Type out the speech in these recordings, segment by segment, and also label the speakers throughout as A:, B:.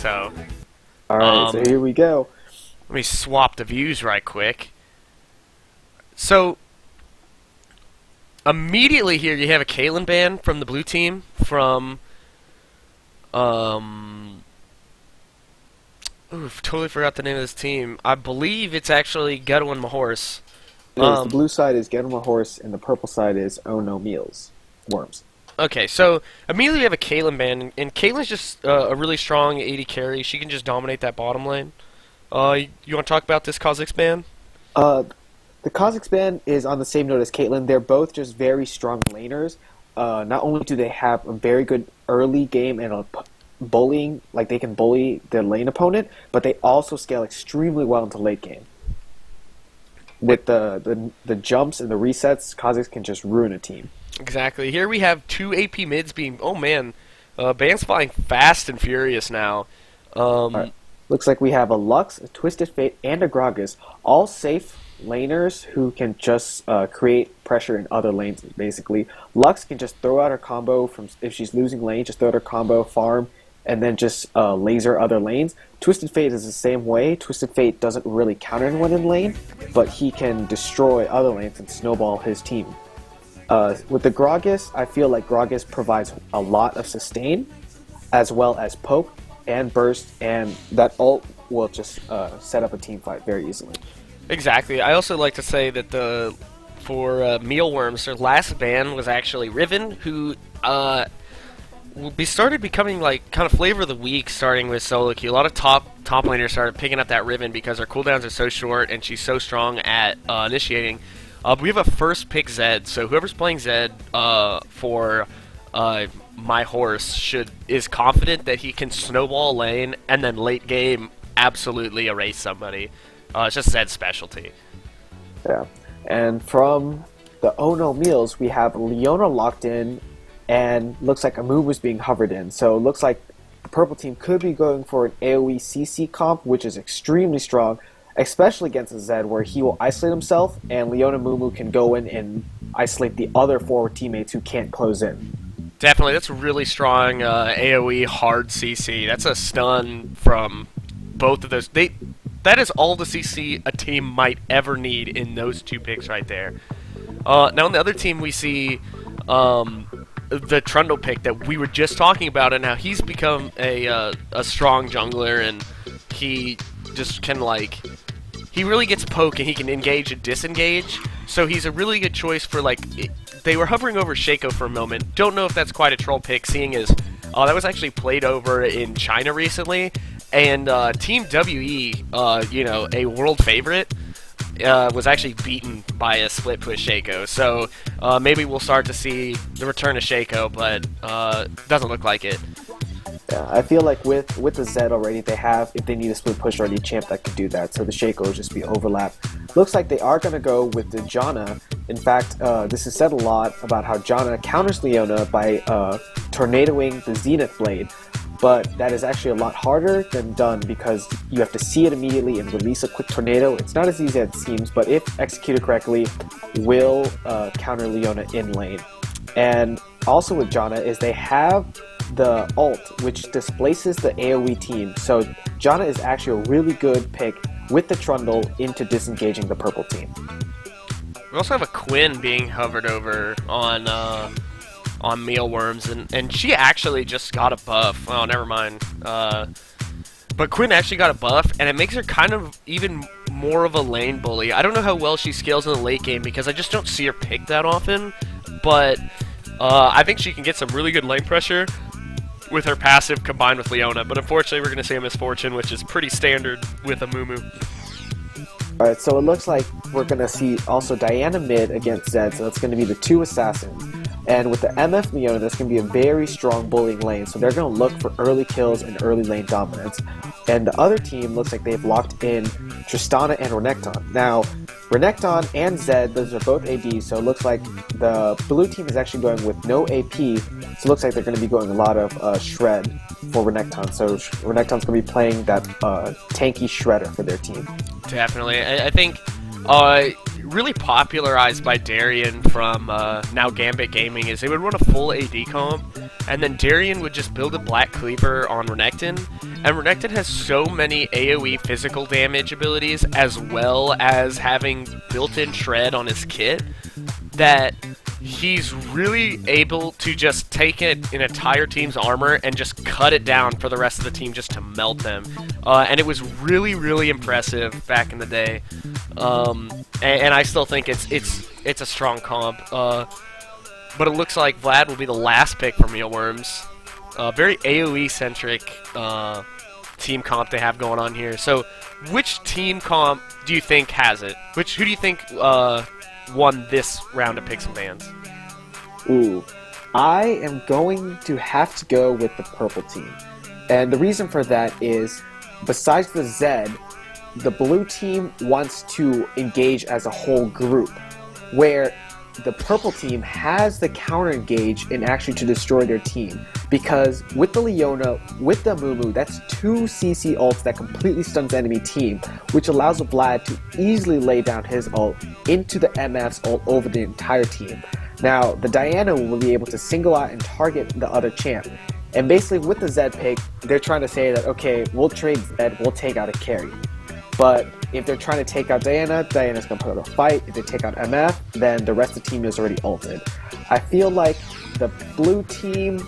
A: So,
B: Alright, so here we go.
A: let me swap the views right quick. So, immediately here you have a Caitlyn ban from the blue team from, totally forgot the name of this team. I believe it's actually Ghetto and Mahorse.
B: It is. The blue side is Get 'em a Horse, and the purple side is Oh No Meals. Worms.
A: Okay, so immediately we have a Caitlyn ban, and Caitlyn's just a really strong AD carry. She can just dominate that bottom lane. You want to talk about this Kha'Zix ban?
B: The Kha'Zix ban is on the same note as Caitlyn. They're both just very strong laners. Not only do they have a very good early game and bullying, like they can bully their lane opponent, but they also scale extremely well into late game. With the jumps and the resets, Kha'Zix can just ruin a team.
A: Exactly. Here we have two AP mids being... Oh, man. Ban's flying fast and furious now.
B: Right. Looks like we have a Lux, a Twisted Fate, and a Gragas. All safe laners who can just create pressure in other lanes, basically. Lux can just throw out her combo from if she's losing lane, just throw out her combo, farm, and then just laser other lanes. Twisted Fate is the same way. Twisted Fate doesn't really counter anyone in lane, but he can destroy other lanes and snowball his team. With the Gragas, I feel like Gragas provides a lot of sustain, as well as poke and burst, and that ult will just set up a team fight very easily.
A: Exactly. I also like to say that for Mealworms, their last ban was actually Riven, who started becoming like kind of flavor of the week, starting with solo queue. A lot of top laners started picking up that Riven because her cooldowns are so short and she's so strong at initiating. We have a first pick Zed, so whoever's playing Zed for my horse is confident that he can snowball lane and then late game absolutely erase somebody. It's just Zed's specialty.
B: Yeah, and from the Oh No Meals, we have Leona locked in, and looks like a move was being hovered in. So it looks like the purple team could be going for an AoE CC comp, which is extremely strong, especially against a Zed, where he will isolate himself, and Leona Mumu can go in and isolate the other forward teammates who can't close in.
A: Definitely, that's a really strong AoE hard CC. That's a stun from both of those. That is all the CC a team might ever need in those two picks right there. Now on the other team we see the Trundle pick that we were just talking about, and how he's become a strong jungler, and he just can he really gets poke and he can engage and disengage. So he's a really good choice for they were hovering over Shaco for a moment. Don't know if that's quite a troll pick, seeing as that was actually played over in China recently. And Team WE, a world favorite, was actually beaten by a split push Shaco. So maybe we'll start to see the return of Shaco, but doesn't look like it.
B: Yeah, I feel like with the Zed already, if they need a split push, already a champ that can do that. So the Shaco will just be overlap. Looks like they are going to go with the Janna. In fact, this is said a lot about how Janna counters Leona by tornadoing the Zenith Blade. But that is actually a lot harder than done because you have to see it immediately and release a quick tornado. It's not as easy as it seems, but if executed correctly, will counter Leona in lane. And also with Janna is they have the ult, which displaces the AoE team. So Janna is actually a really good pick with the Trundle into disengaging the purple team.
A: We also have a Quinn being hovered over on Mealworms, and she actually just got a buff. Oh, never mind. But Quinn actually got a buff, and it makes her kind of even more of a lane bully. I don't know how well she scales in the late game because I just don't see her picked that often, but I think she can get some really good lane pressure with her passive combined with Leona, but unfortunately we're going to see a misfortune, which is pretty standard with a Mumu.
B: Alright, so it looks like we're going to see also Diana mid against Zed, so that's going to be the two assassins. And with the MF Leona, that's going to be a very strong bullying lane, so they're going to look for early kills and early lane dominance. And the other team looks like they've locked in Tristana and Renekton. Now, Renekton and Zed, those are both AD, so it looks like the blue team is actually going with no AP, so it looks like they're going to be going a lot of Shred for Renekton. So Renekton's going to be playing that tanky Shredder for their team.
A: Definitely. I think really popularized by Darien from Now Gambit Gaming is they would run a full AD comp, and then Darien would just build a Black Cleaver on Renekton, and Renekton has so many AoE physical damage abilities as well as having built-in Shred on his kit that he's really able to just take an entire team's armor and just cut it down for the rest of the team just to melt them. And it was really, really impressive back in the day. And I still think it's a strong comp. But it looks like Vlad will be the last pick for Mealworms. Very AoE-centric team comp they have going on here. So which team comp do you think has it? Who do you think won this round of Picks and Bans?
B: Ooh, I am going to have to go with the purple team. And the reason for that is, besides the Zed, the blue team wants to engage as a whole group, where the purple team has the counter engage and actually to destroy their team. Because with the Leona, with the Mumu, that's 2 CC ults that completely stuns the enemy team, which allows Vlad to easily lay down his ult into the MF's ult over the entire team. Now, the Diana will be able to single out and target the other champ. And basically with the Zed pick, they're trying to say that, okay, we'll trade Zed, we'll take out a carry. But if they're trying to take out Diana, Diana's going to put up a fight. If they take out MF, then the rest of the team is already ulted. I feel like the blue team...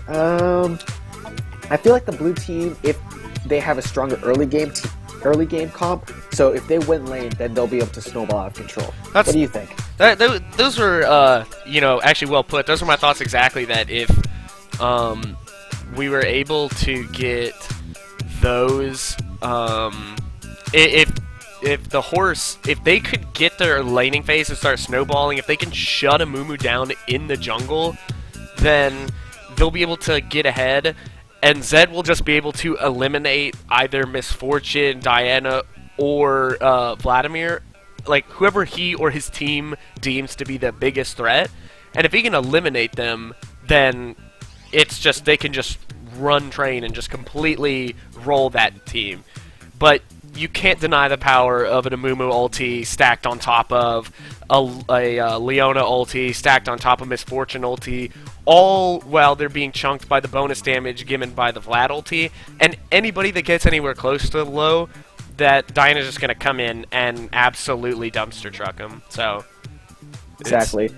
B: I feel like the blue team, if they have a stronger early game comp, so if they win lane, then they'll be able to snowball out of control. What do you think?
A: Those were, actually well put. Those were my thoughts exactly, that if we were able to get those... if the HORS, if they could get their laning phase and start snowballing, if they can shut a Mumu down in the jungle, then they'll be able to get ahead, and Zed will just be able to eliminate either Misfortune, Diana, or Vladimir, like whoever he or his team deems to be the biggest threat. And if he can eliminate them, then it's just, they can just run train and just completely roll that team. But you can't deny the power of an Amumu ulti stacked on top of a Leona ulti stacked on top of Misfortune ulti, all while they're being chunked by the bonus damage given by the Vlad ulti. And anybody that gets anywhere close to the low, that Diana's just going to come in and absolutely dumpster truck them. So
B: exactly.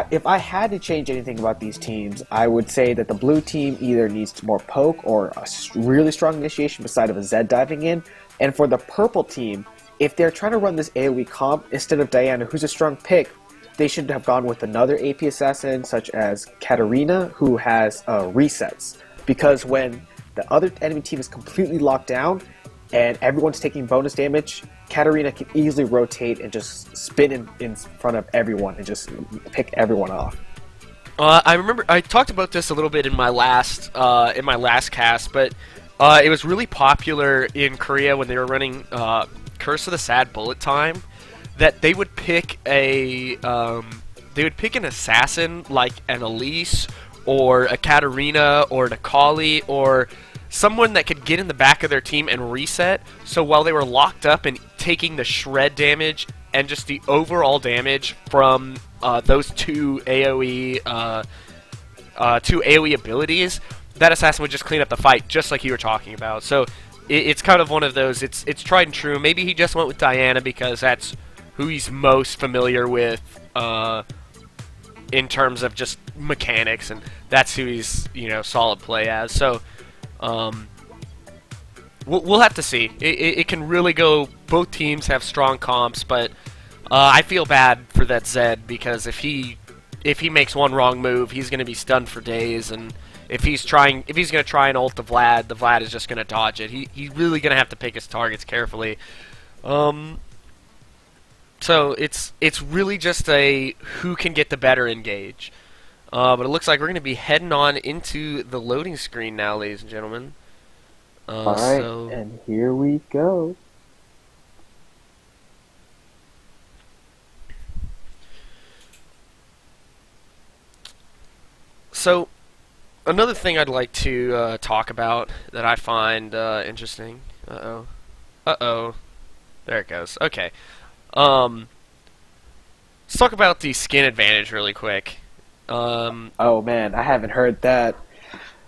B: If I had to change anything about these teams, I would say that the blue team either needs more poke or a really strong initiation beside of a Zed diving in. And for the purple team, if they're trying to run this AoE comp, instead of Diana, who's a strong pick, they should have gone with another AP assassin such as Katarina, who has resets. Because when the other enemy team is completely locked down and everyone's taking bonus damage, Katarina can easily rotate and just spin in front of everyone and just pick everyone off.
A: I remember I talked about this a little bit in my last cast, but it was really popular in Korea when they were running Curse of the Sad Bullet Time, that they would pick an assassin like an Elise or a Katarina or an Akali or someone that could get in the back of their team and reset, so while they were locked up and taking the shred damage and just the overall damage from those two AoE abilities, that assassin would just clean up the fight, just like you were talking about. So it's kind of one of those, it's tried and true. Maybe he just went with Diana because that's who he's most familiar with in terms of just mechanics, and that's who he's, solid play as. So we'll have to see. It can really go. Both teams have strong comps, but I feel bad for that Zed, because if he makes one wrong move, he's going to be stunned for days. And if he's going to try and ult the Vlad is just going to dodge it. He's really going to have to pick his targets carefully. So it's really just a who can get the better engage. But it looks like we're going to be heading on into the loading screen now, ladies and gentlemen.
B: Alright, and here we go.
A: So, another thing I'd like to talk about that I find interesting. Uh-oh. There There it goes. Okay. Um, let's talk about the skin advantage really quick. Um,
B: Oh man, I haven't heard that.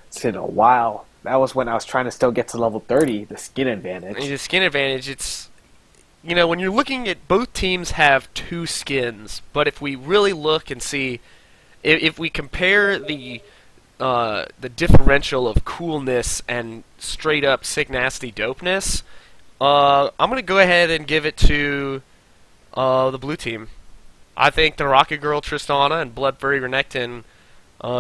B: It's been a while. That was when I was trying to still get to level 30, the skin advantage.
A: the skin advantage, it's when you're looking at both teams have two skins, but if we really look and see, if we compare the differential of coolness and straight up sick nasty dopeness, I'm gonna go ahead and give it to the blue team. I think the Rocket Girl Tristana and Blood Furry Renekton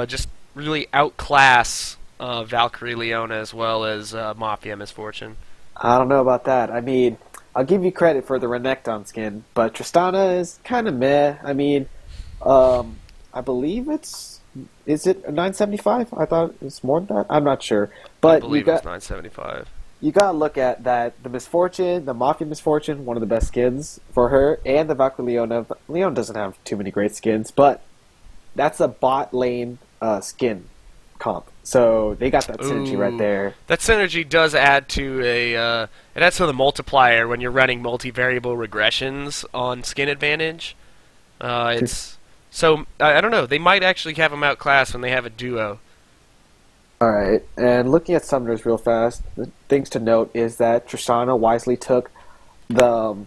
A: just really outclass Valkyrie Leona as well as Mafia Misfortune.
B: I don't know about that. I mean, I'll give you credit for the Renekton skin, but Tristana is kind of meh. I mean, I believe is it a 975? I thought it was more than that. I'm not sure,
A: I
B: but
A: believe it's 975.
B: you gotta look at that. The Misfortune, the Mafia Misfortune, one of the best skins for her, and the Valkyrie Leona. Leona doesn't have too many great skins, but that's a bot lane skin comp. So they got that synergy right
A: Ooh.
B: there.
A: That synergy does add to it adds to the multiplier when you're running multivariable regressions on skin advantage. It's so I don't know. They might actually have them outclassed when they have a duo.
B: All right, and looking at summoners real fast, the things to note is that Tristana wisely took the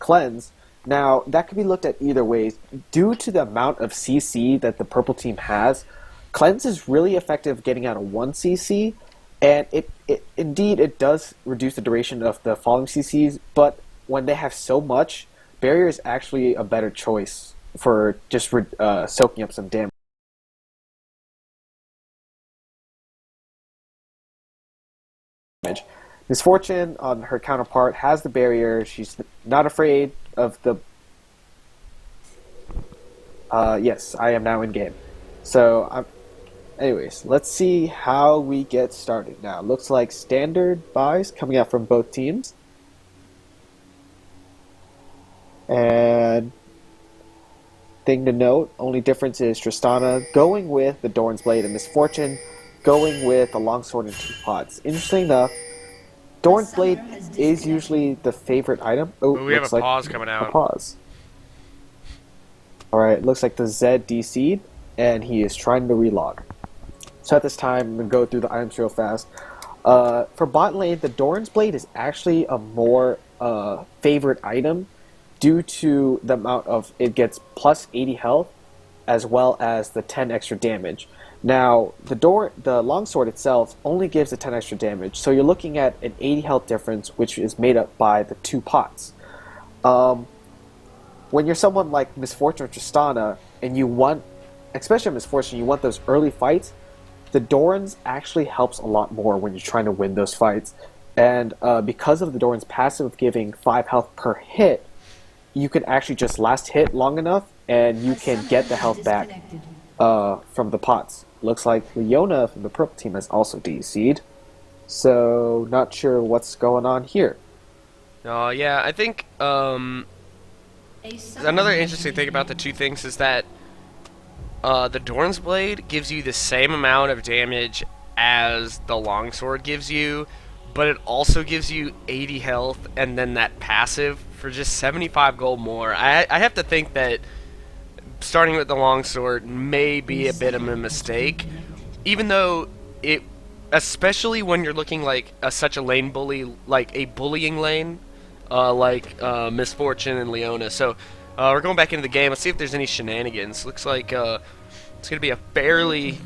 B: cleanse. Now that could be looked at either ways. Due to the amount of CC that the purple team has, cleanse is really effective getting out of 1 CC, and it does reduce the duration of the following CCs. But when they have so much, barrier is actually a better choice for just soaking up some damage. Misfortune, on her counterpart, has the barrier. She's not afraid of the. Yes, I am now in game. So, anyways, let's see how we get started now. Looks like standard buys coming out from both teams. And thing to note, only difference is Tristana going with the Doran's Blade and Misfortune going with the Longsword and 2 pots. Interesting enough, Doran's Blade is usually the favorite item. Oh,
A: Ooh, we have
B: looks
A: a
B: like
A: pause coming out.
B: a pause. Alright, looks like the Zed DC'd, and he is trying to relog. So at this time, I'm going to go through the items real fast. For bot lane, the Doran's Blade is actually a more favorite item due to the amount of it gets plus 80 health as well as the 10 extra damage. Now, the longsword itself only gives the 10 extra damage, so you're looking at an 80 health difference, which is made up by the 2 pots. When you're someone like Misfortune or Tristana, and you want, especially Misfortune, you want those early fights, the Doran's actually helps a lot more when you're trying to win those fights. And because of the Doran's passive giving 5 health per hit, you can actually just last hit long enough, and you can get the health back from the pots. Looks like Leona from the purple team has also DC'd. So, not sure what's going on here.
A: Yeah, I think another interesting thing about the two things is that the Doran's Blade gives you the same amount of damage as the Longsword gives you, but it also gives you 80 health and then that passive for just 75 gold more. I have to think that starting with the Longsword may be a bit of a mistake, even though it, especially when you're looking like such a lane bully, like a bullying lane, like Misfortune and Leona. So we're going back into the game. Let's see if there's any shenanigans. Looks like it's gonna be a fairly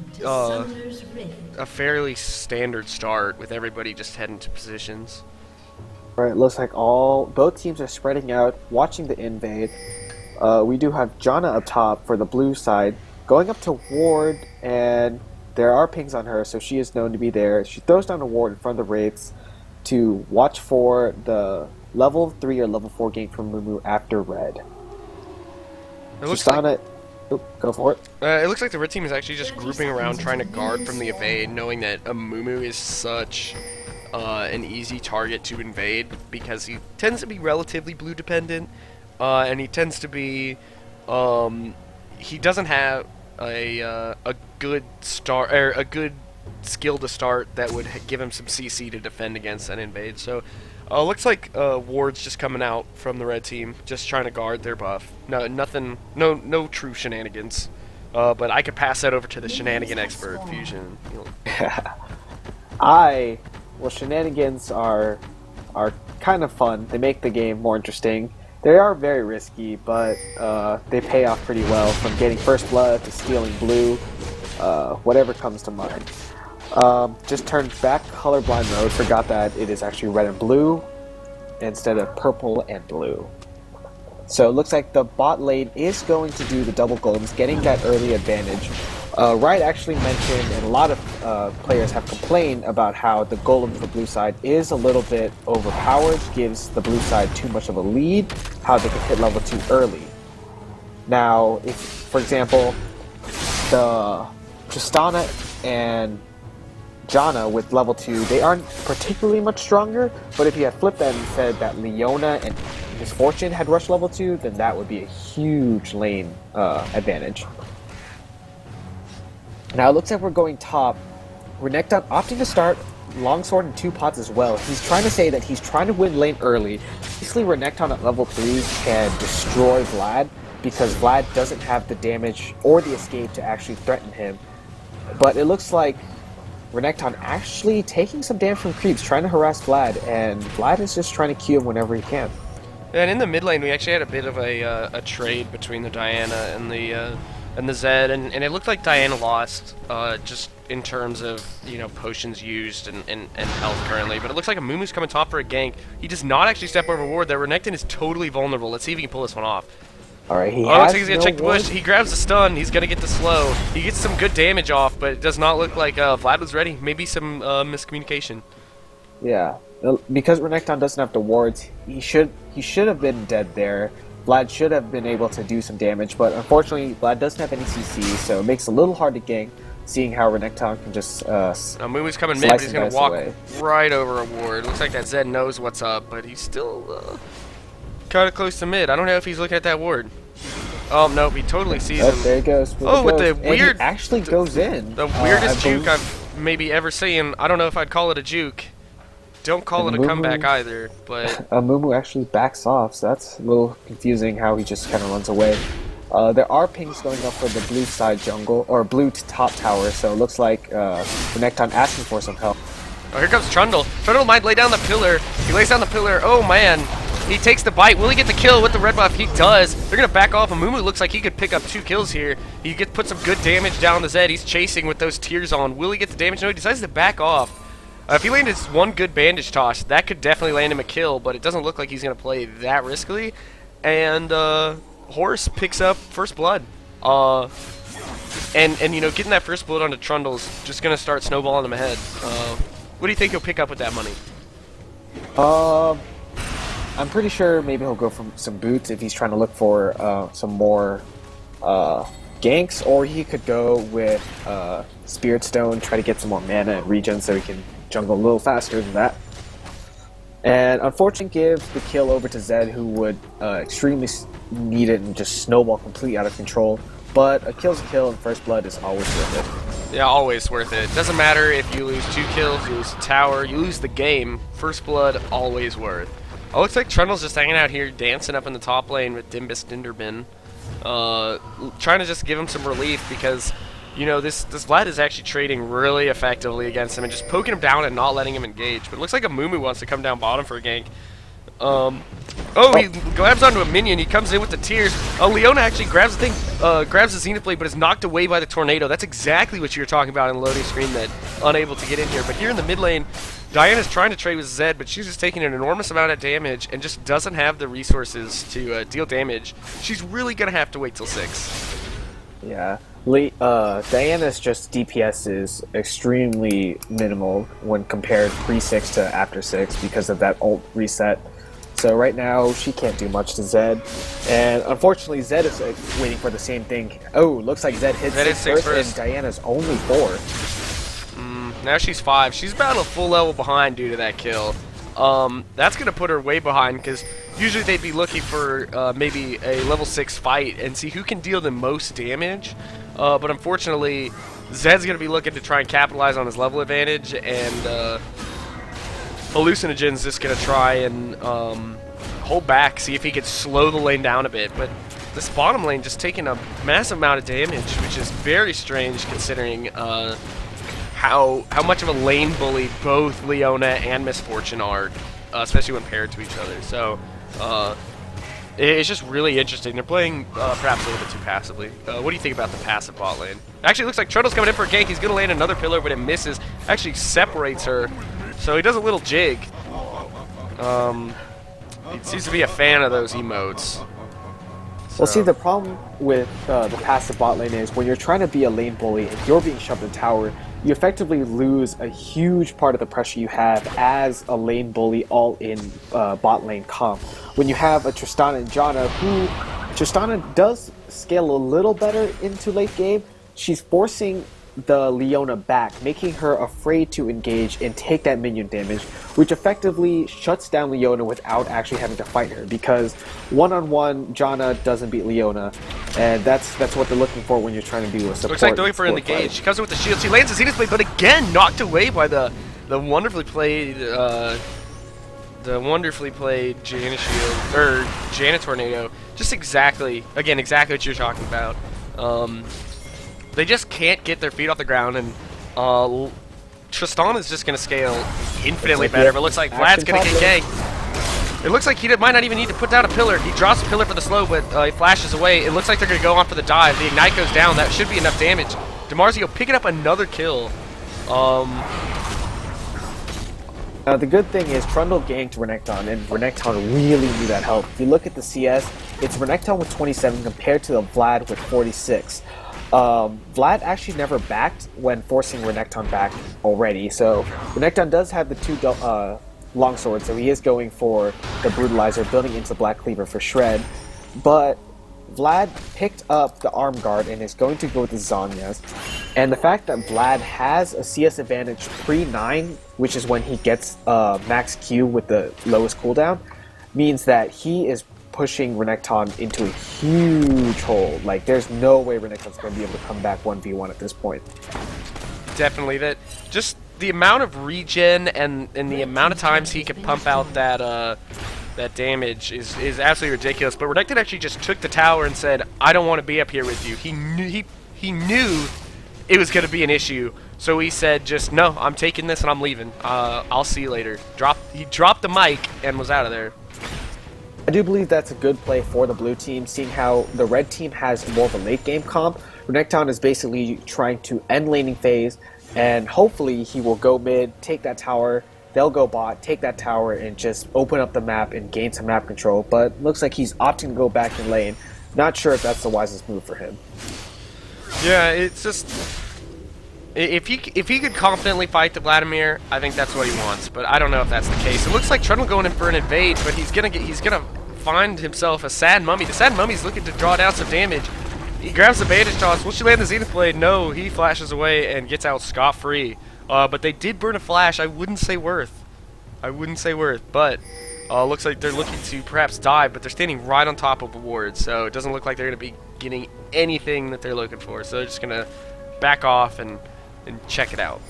A: standard start with everybody just heading to positions.
B: Alright, looks like both teams are spreading out, watching the invade. We do have Janna up top for the blue side, going up to ward, and there are pings on her, so she is known to be there. She throws down a ward in front of the wraiths to watch for the level 3 or level 4 gank from Mumu after red.
A: It looks
B: Tristana, go for it.
A: It looks like the red team is actually just grouping around trying to guard from the evade, knowing that a Mumu is such an easy target to invade because he tends to be relatively blue dependent, and he tends to be he doesn't have a good start or a good skill to start that would give him some CC to defend against an invade. So Looks like Ward's just coming out from the red team, just trying to guard their buff. No, nothing, no true shenanigans. But I could pass that over to the shenanigan expert, Fusion.
B: Well, shenanigans are kind of fun. They make the game more interesting. They are very risky, but they pay off pretty well, from getting first blood to stealing blue, whatever comes to mind. Just turned back colorblind mode, forgot that it is actually red and blue instead of purple and blue. So it looks like the bot lane is going to do the double golems, getting that early advantage. Riot actually mentioned, and a lot of players have complained about how the golem for blue side is a little bit overpowered, gives the blue side too much of a lead, how they can hit level 2 early. Now, if, for example, the Tristana and Janna with level 2, they aren't particularly much stronger, but if you had flipped that and said that Leona and Misfortune had rushed level 2, then that would be a huge lane advantage. Now it looks like we're going top. Renekton opting to start Longsword in 2 pots as well. He's trying to say that he's trying to win lane early. Basically, Renekton at level 3 can destroy Vlad, because Vlad doesn't have the damage or the escape to actually threaten him. But it looks like Renekton actually taking some damage from creeps, trying to harass Vlad, and Vlad is just trying to Q him whenever he can.
A: And in the mid lane, we actually had a bit of a trade between the Diana and the Zed, and it looked like Diana lost just in terms of, you know, potions used and health currently. But it looks like Amumu's coming top for a gank. He does not actually step over ward there. Renekton is totally vulnerable. Let's see if he can pull this one off.
B: Alright,
A: looks like he's gonna check the bush. He grabs the stun. He's gonna get the slow. He gets some good damage off, but it does not look like Vlad was ready. Maybe some miscommunication.
B: Yeah, because Renekton doesn't have the wards, he should have been dead there. Vlad should have been able to do some damage, but unfortunately Vlad doesn't have any CC, so it makes it a little hard to gank, seeing how Renekton can just
A: Mumu's coming mid, but he's gonna walk right over a ward. Looks like that Zed knows what's up, but he's still kind of close to mid. I don't know if he's looking at that ward. Oh, nope, he totally sees him.
B: There he goes.
A: With the weird...
B: And he actually goes in.
A: The weirdest juke I've maybe ever seen. I don't know if I'd call it a juke. Don't call it a comeback either, but...
B: Mumu actually backs off, so that's a little confusing how he just kind of runs away. There are pings going up for the blue side jungle, or blue top tower, so it looks like Renekton asking for some help.
A: Oh, here comes Trundle. Trundle might lay down the pillar. He lays down the pillar. Oh, man. He takes the bite. Will he get the kill with the red buff? He does. They're going to back off. Amumu looks like he could pick up 2 kills here. He could put some good damage down the Zed. He's chasing with those tears on. Will he get the damage? No, he decides to back off. If he landed one good bandage toss, that could definitely land him a kill, but it doesn't look like he's going to play that riskily. And HORS picks up first blood. And you know, getting that first blood onto Trundle's just going to start snowballing him ahead. What do you think he'll pick up with that money?
B: I'm pretty sure maybe he'll go for some boots if he's trying to look for some more ganks, or he could go with Spirit Stone, try to get some more mana and regen so he can jungle a little faster than that. And unfortunately give the kill over to Zed, who would extremely need it and just snowball completely out of control. But a kill's a kill, and first blood is always worth it.
A: Yeah, always worth it. Doesn't matter if you lose 2 kills, you lose a tower, you lose the game. First blood, always worth. Oh, looks like Trundle's just hanging out here, dancing up in the top lane with Dimbus Dinderbin. Trying to just give him some relief, because, you know, this Vlad is actually trading really effectively against him and just poking him down and not letting him engage. But it looks like Amumu wants to come down bottom for a gank. He grabs onto a minion. He comes in with the tears. Leona actually grabs the thing, grabs the Zenith Blade, but is knocked away by the tornado. That's exactly what you were talking about in the loading screen, that unable to get in here. But here in the mid lane, Diana's trying to trade with Zed, but she's just taking an enormous amount of damage and just doesn't have the resources to deal damage. She's really going to have to wait till 6.
B: Yeah. Diana's just DPS is extremely minimal when compared pre-6 to after 6 because of that ult reset. So right now, she can't do much to Zed. And unfortunately, Zed is waiting for the same thing. Oh, looks like Zed hits 6 first, and Diana's only 4.
A: Now she's 5. She's about a full level behind due to that kill. That's going to put her way behind, because usually they'd be looking for maybe a level 6 fight and see who can deal the most damage. But unfortunately, Zed's going to be looking to try and capitalize on his level advantage, and Hallucinogen's just going to try and hold back, see if he could slow the lane down a bit. But this bottom lane just taking a massive amount of damage, which is very strange considering how much of a lane bully both Leona and Misfortune are, especially when paired to each other. So it's just really interesting. They're playing perhaps a little bit too passively. What do you think about the passive bot lane? Actually, it looks like Trundle's coming in for a gank. He's going to land another pillar, but it misses. Actually separates her. So he does a little jig. He seems to be a fan of those emotes.
B: Well, see, the problem with the passive bot lane is when you're trying to be a lane bully and you're being shoved in tower, you effectively lose a huge part of the pressure you have as a lane bully all in bot lane comp. When you have a Tristana and Janna, who Tristana does scale a little better into late game, she's forcing the Leona back, making her afraid to engage and take that minion damage, which effectively shuts down Leona without actually having to fight her, because one-on-one Janna doesn't beat Leona, and that's what they're looking for when you're trying to do a support.
A: Looks like they're looking for in the gauge. She comes in with the shield. She lands a Zenith Blade, but again knocked away by the wonderfully played Janna Shield or Janna Tornado. Just exactly what you're talking about. They just can't get their feet off the ground, and Tristan is just going to scale infinitely better, but it looks like Vlad's going to get ganked. It looks like he might not even need to put down a pillar. He drops a pillar for the slow, but he flashes away. It looks like they're going to go on for the dive. The Ignite goes down. That should be enough damage. DeMarzio picking up another kill.
B: The good thing is Trundle ganked Renekton, and Renekton really need that help. If you look at the CS, it's Renekton with 27 compared to the Vlad with 46. Vlad actually never backed when forcing Renekton back already, so Renekton does have the two longswords, so he is going for the Brutalizer, building into Black Cleaver for Shred, but Vlad picked up the Arm Guard and is going to go with the Zanyas, and the fact that Vlad has a CS advantage pre-9, which is when he gets max Q with the lowest cooldown, means that he is pushing Renekton into a huge hole. Like, there's no way Renekton's going to be able to come back 1v1 at this point.
A: Definitely. That just the amount of regen and the amount of times he can pump out that damage is absolutely ridiculous. But Renekton actually just took the tower and said, I don't want to be up here with you. He knew it was going to be an issue, so he said, just no, I'm taking this and I'm leaving. I'll see you later. He dropped the mic and was out of there.
B: I do believe that's a good play for the blue team, seeing how the red team has more of a late game comp. Renekton is basically trying to end laning phase, and hopefully he will go mid, take that tower, they'll go bot, take that tower, and just open up the map and gain some map control. But looks like he's opting to go back in lane. Not sure if that's the wisest move for him.
A: Yeah, it's just... If he could confidently fight the Vladimir, I think that's what he wants. But I don't know if that's the case. It looks like Trundle going in for an invade, but he's gonna find himself a Sad Mummy. The Sad Mummy's looking to draw down some damage. He grabs the bandage toss. Will she land the Zenith Blade? No, he flashes away and gets out scot-free. But they did burn a flash. I wouldn't say worth. But looks like they're looking to perhaps dive, but they're standing right on top of a ward, so it doesn't look like they're gonna be getting anything that they're looking for. So they're just gonna back off and check it out.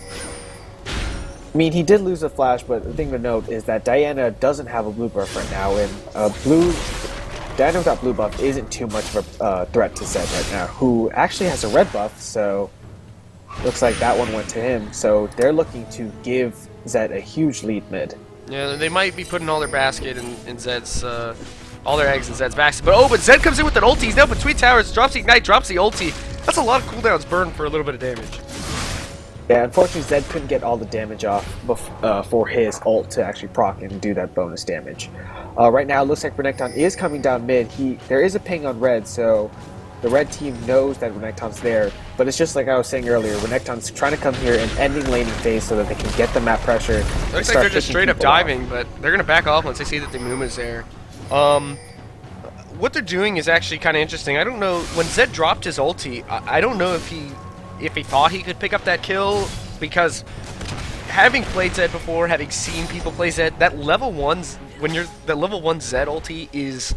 B: I mean, he did lose a flash, but the thing to note is that Diana doesn't have a blue buff right now, and Diana without blue buff isn't too much of a threat to Zed right now, who actually has a red buff, so looks like that one went to him. So they're looking to give Zed a huge lead mid.
A: Yeah, they might be putting all their basket in Zed's, all their eggs in Zed's basket. But Zed comes in with an ulti. He's now between towers, drops the ignite, drops the ulti. That's a lot of cooldowns burned for a little bit of damage.
B: Yeah, unfortunately Zed couldn't get all the damage off for his ult to actually proc and do that bonus damage. Right now it looks like Renekton is coming down mid. There is a ping on red, so the red team knows that Renekton's there, but it's just like I was saying earlier, Renekton's trying to come here and ending laning phase so that they can get the map pressure.
A: Looks like they're just straight up diving, but they're going to back off once they see that the Muma's there. What they're doing is actually kind of interesting. I don't know, when Zed dropped his ulti, I don't know if he thought he could pick up that kill, because having played Zed before, having seen people play Zed, that level 1 Zed ulti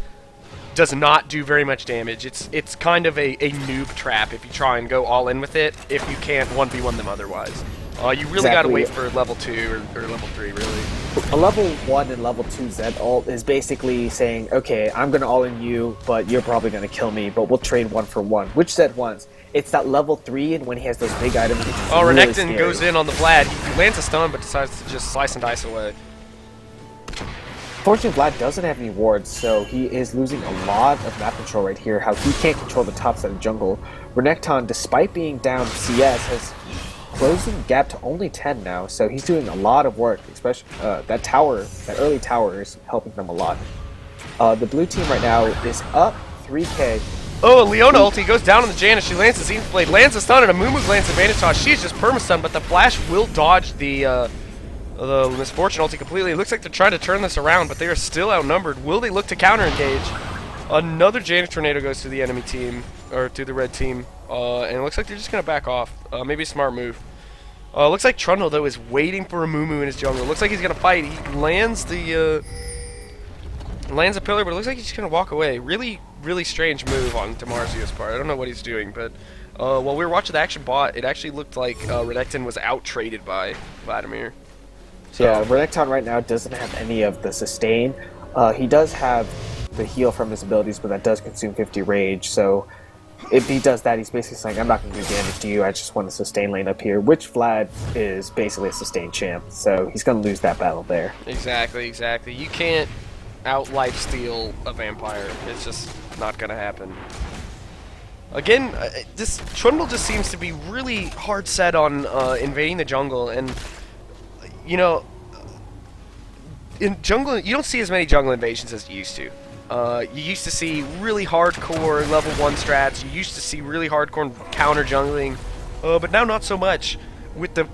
A: does not do very much damage. It's kind of a noob trap if you try and go all in with it, if you can't 1v1 them otherwise. You really got to wait for level 2 or level 3, really.
B: A level 1 and level 2 Zed ult is basically saying, okay, I'm going to all-in you, but you're probably going to kill me, but we'll trade 1 for 1. Which Zed wants? It's that level 3, and when he has those big items,
A: oh, really Renekton goes in on the Vlad. He lands a stun, but decides to just slice and dice away.
B: Fortunately, Vlad doesn't have any wards, so he is losing a lot of map control right here, how he can't control the top side of jungle. Renekton, despite being down CS, has closing gap to only 10 now, so he's doing a lot of work, especially that tower, that early tower is helping them a lot. The blue team right now is up 3k.
A: Oh, Leona ulti goes down on the Janus. She lands the Zenith Blade, lands a stun, and a Mumu lands advantage toss. She's just perma-stunned, but the flash will dodge the Misfortune ulti completely. It looks like they're trying to turn this around, but they are still outnumbered. Will they look to counter-engage? Another Janus Tornado goes to the enemy team, or to the red team, and it looks like they're just going to back off. Maybe a smart move. Looks like Trundle, though, is waiting for a Mumu in his jungle. Looks like he's going to fight. He lands the lands a pillar, but it looks like he's just going to walk away. Really, really strange move on Demarzio's part. I don't know what he's doing, but while we were watching the action bot, it actually looked like Renekton was out-traded by Vladimir. So.
B: Yeah, Renekton right now doesn't have any of the sustain. He does have the heal from his abilities, but that does consume 50 rage, so if he does that, he's basically saying, I'm not going to do damage to you, I just want a sustain lane up here, which Vlad is basically a sustain champ, so he's going to lose that battle there.
A: Exactly, exactly. You can't out-lifesteal a vampire. It's just not going to happen. Again, this Trundle just seems to be really hard set on invading the jungle, and, you know, in jungle, you don't see as many jungle invasions as you used to. You used to see really hardcore level 1 strats. You used to see really hardcore counter jungling, but now not so much. With the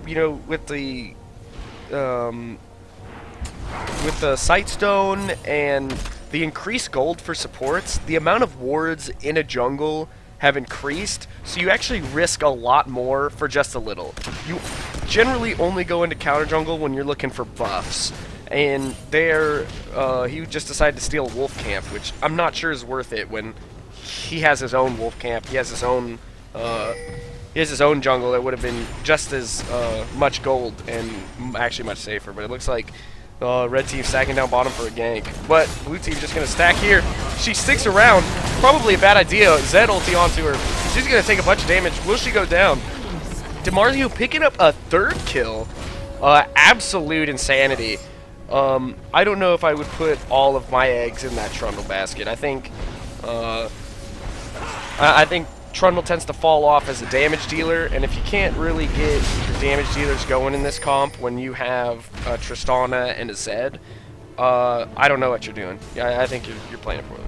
A: Sightstone and the increased gold for supports, the amount of wards in a jungle have increased, so you actually risk a lot more for just a little. You generally only go into counter jungle when you're looking for buffs. And there, he just decided to steal a wolf camp, which I'm not sure is worth it when he has his own wolf camp. He has his own, jungle that would have been just as much gold and actually much safer. But it looks like red team stacking down bottom for a gank. But blue team just gonna stack here. She sticks around. Probably a bad idea. Zed ulti onto her. She's gonna take a bunch of damage. Will she go down? Demarzio picking up a 3rd kill. Absolute insanity. I don't know if I would put all of my eggs in that Trundle basket. I think Trundle tends to fall off as a damage dealer, and if you can't really get your damage dealers going in this comp when you have a Tristana and a Zed, I don't know what you're doing. I think you're playing it poorly.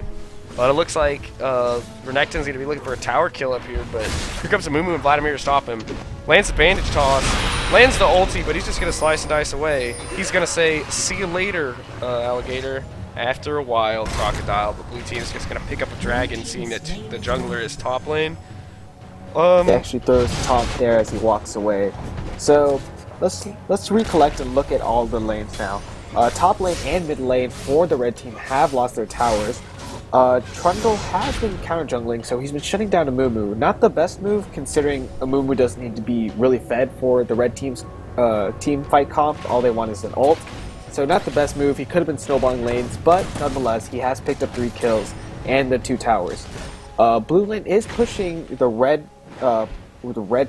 A: But it looks like Renekton's going to be looking for a tower kill up here, but here comes a Mumu and Vladimir to stop him. Lands the bandage toss, lands the ulti, but he's just going to slice and dice away. He's going to say, see you later, alligator. After a while, crocodile, the blue team is just going to pick up a dragon, seeing that the jungler is top lane.
B: He actually throws taunt there as he walks away. So let's recollect and look at all the lanes now. Top lane and mid lane for the red team have lost their towers. Trundle has been counter jungling, so he's been shutting down Amumu. Not the best move, considering Amumu doesn't need to be really fed for the red team's team fight comp. All they want is an ult. So not the best move. He could have been snowballing lanes, but nonetheless, he has picked up 3 kills and the 2 towers. Blue lane is pushing the red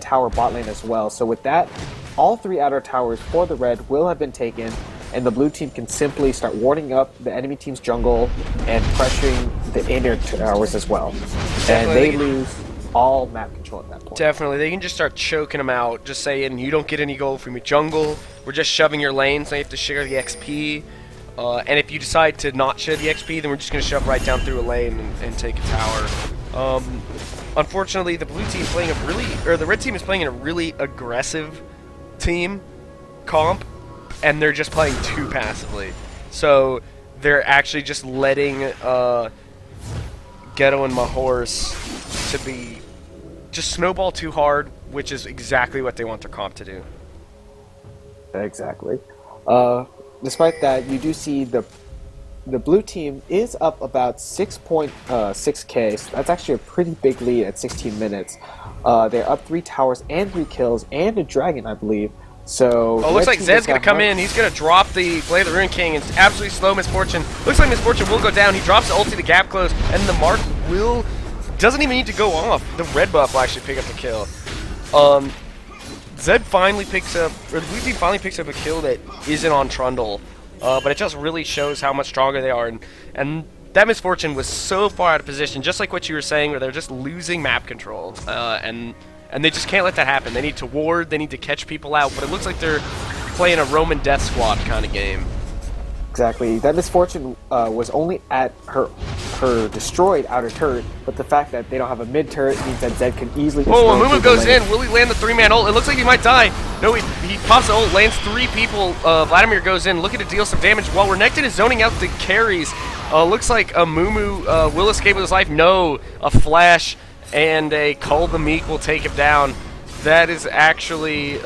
B: tower bot lane as well. So with that, all 3 outer towers for the red will have been taken, and the blue team can simply start warding up the enemy team's jungle and pressuring the inner towers as well. And they lose all map control at that point.
A: Definitely. They can just start choking them out, just saying, you don't get any gold from your jungle, we're just shoving your lanes, so you have to share the XP. And if you decide to not share the XP, then we're just going to shove right down through a lane and take a tower. Unfortunately, the blue team playing the red team is playing in a really aggressive team comp, and they're just playing too passively. So they're actually just letting Ghetto and HORS to be just snowball too hard, which is exactly what they want their comp to do.
B: Exactly. Despite that, you do see the blue team is up about 6.6k. So that's actually a pretty big lead at 16 minutes. They're up 3 towers and 3 kills and a dragon, I believe. So
A: Oh, looks
B: Red
A: like
B: Team
A: Zed's
B: just
A: gonna
B: got
A: come
B: much-
A: in. He's gonna drop the Blade of the Ruin King. It's absolutely slow Misfortune. Looks like Misfortune will go down. He drops the ulti, the gap close, and the mark doesn't even need to go off. The red buff will actually pick up the kill. Zed finally picks up, or the blue team finally picks up a kill that isn't on Trundle, but it just really shows how much stronger they are. And that Misfortune was so far out of position, just like what you were saying, where they're just losing map control, and they just can't let that happen. They need to ward, they need to catch people out, but it looks like they're playing a Roman Death Squad kind of game.
B: Exactly. That Misfortune was only at her destroyed outer turret, but the fact that they don't have a mid turret means that Zed can easily just
A: Oh,
B: roam
A: Amumu
B: through the
A: goes
B: lane.
A: in. Will he land the 3-man ult? It looks like he might die. No, he pops the ult, lands 3 people. Vladimir goes in, looking to deal some damage while Renekton is zoning out the carries. Looks like Amumu will escape with his life. No, a flash and a Cull the Meek will take him down. That is actually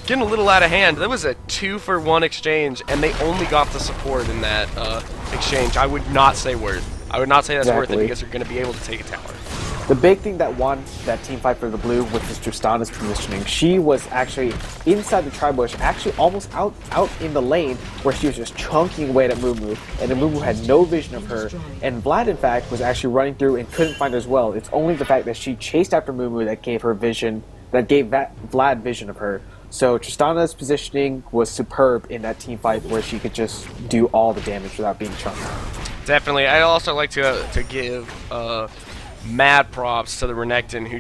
A: getting a little out of hand. That was a 2-for-1 exchange, and they only got the support in that exchange. I would not say worth. I would not say that's worth it because they're going to be able to take a tower.
B: The big thing that won that team fight for the blue was Tristana's positioning. She was actually inside the tri-bush, actually almost out in the lane, where she was just chunking away at Mumu, and Mumu had no vision of her. And Vlad, in fact, was actually running through and couldn't find her as well. It's only the fact that she chased after Mumu that gave her vision, that gave Vlad vision of her. So Tristana's positioning was superb in that team fight, where she could just do all the damage without being chunked.
A: Definitely. I'd also like to give mad props to the Renekton, who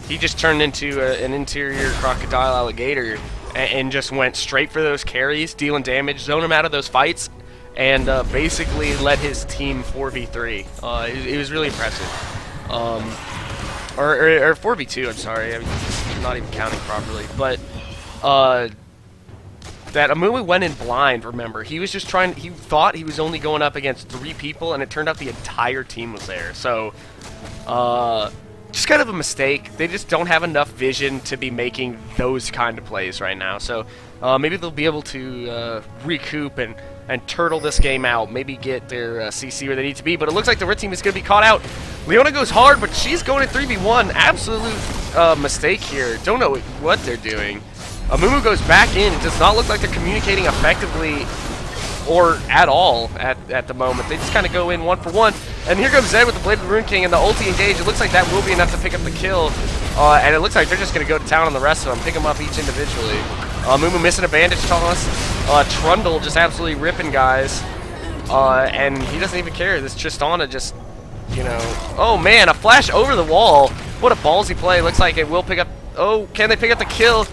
A: he just turned into an interior crocodile alligator and just went straight for those carries, dealing damage, zone him out of those fights, and basically led his team 4v3. It was really impressive. Or 4v2, I'm sorry. I'm not even counting properly. But that Amumu went in blind, remember. He was just he thought he was only going up against 3 people, and it turned out the entire team was there. So, just kind of a mistake. They just don't have enough vision to be making those kind of plays right now. So, maybe they'll be able to recoup and turtle this game out. Maybe get their CC where they need to be. But it looks like the red team is going to be caught out. Leona goes hard, but she's going in 3v1. Absolute mistake here. Don't know what they're doing. Amumu goes back in. It does not look like they're communicating effectively or at all at the moment. They just kind of go in 1-for-1. And here comes Zed with the Blade of the Ruin King and the ulti engage. It looks like that will be enough to pick up the kill. And it looks like they're just going to go to town on the rest of them, pick them up each individually. Amumu missing a bandage toss. Trundle just absolutely ripping guys. And he doesn't even care. This Tristana just, you know... Oh, man, a flash over the wall. What a ballsy play. Looks like it will pick up... Oh, can they pick up the kill?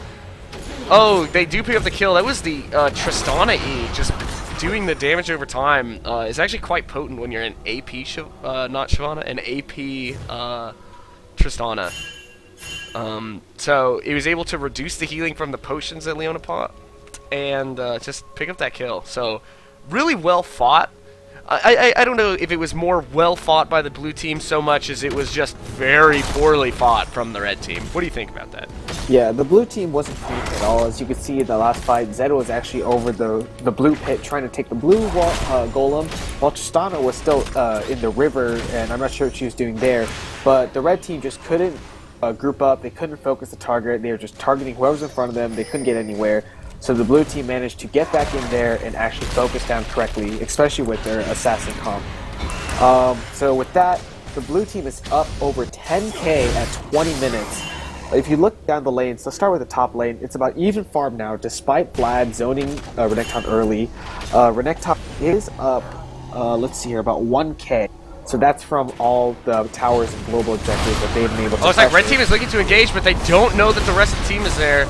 A: Oh, they do pick up the kill. That was the Tristana E, just doing the damage over time. It's actually quite potent when you're an AP, not Shyvana, an AP Tristana. So it was able to reduce the healing from the potions that Leona popped and just pick up that kill. So really well fought. I don't know if it was more well fought by the blue team so much as it was just very poorly fought from the red team. What do you think about that?
B: Yeah, the blue team wasn't panicked at all. As you could see in the last fight, Zed was actually over the blue pit trying to take the blue golem, while Tristana was still in the river, and I'm not sure what she was doing there. But the red team just couldn't group up. They couldn't focus the target. They were just targeting whoever's in front of them. They couldn't get anywhere. So the blue team managed to get back in there and actually focus down correctly, especially with their assassin comp. So with that, the blue team is up over 10k at 20 minutes. If you look down the lanes, let's start with the top lane. It's about even farm now, despite Vlad zoning Renekton early. Renekton is up, let's see here, about 1k. So that's from all the towers and global objectives that they've been able to.
A: Oh, it's like red team is looking to engage, but they don't know that the rest of the team is there.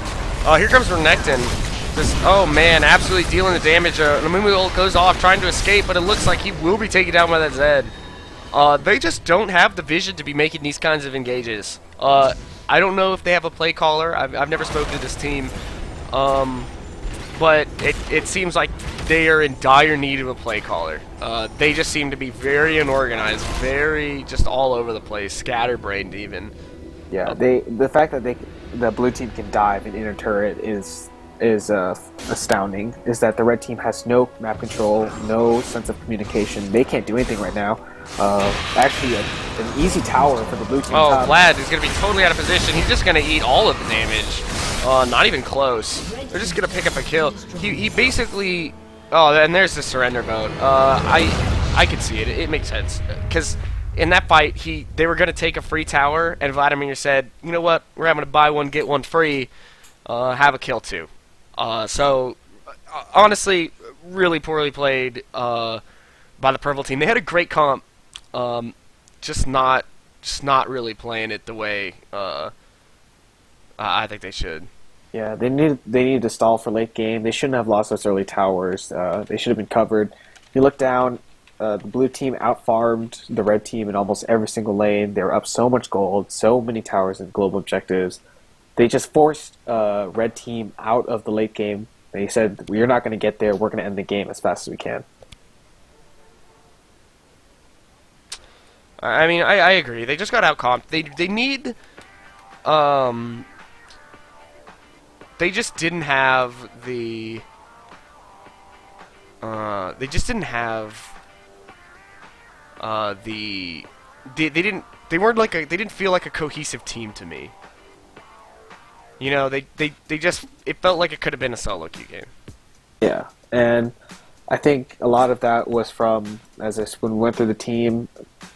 A: Here comes Renekton. Just, oh man, absolutely dealing the damage. Amumu ult goes off, trying to escape, but it looks like he will be taken down by that Zed. They just don't have the vision to be making these kinds of engages. I don't know if they have a play caller. I've never spoken to this team. But it seems like they are in dire need of a play caller. They just seem to be very unorganized, very just all over the place, scatterbrained even.
B: Yeah, the fact that the blue team can dive and inner turret is astounding. Is that the red team has no map control, no sense of communication. They can't do anything right now. Actually, an easy tower for the blue team.
A: Oh, Vlad is going to be totally out of position. He's just going to eat all of the damage. Not even close. They're just gonna pick up a kill. He basically. Oh, and there's the surrender vote. I could see it. It makes sense because in that fight they were gonna take a free tower, and Vladimir said, you know what, we're having to buy one get one free. Have a kill too. So honestly, really poorly played by the purple team. They had a great comp, just not really playing it the way I think they should.
B: Yeah, they needed to stall for late game. They shouldn't have lost those early towers. They should have been covered. If you look down, the blue team outfarmed the red team in almost every single lane. They were up so much gold, so many towers and global objectives. They just forced red team out of the late game. They said, we're not going to get there. We're going to end the game as fast as we can.
A: I mean, I agree. They just got outcomped. They need... They just didn't have the... they just didn't have... the... They didn't feel like a cohesive team to me. You know, they just... It felt like it could have been a solo queue game.
B: Yeah, and I think a lot of that was from, when we went through the team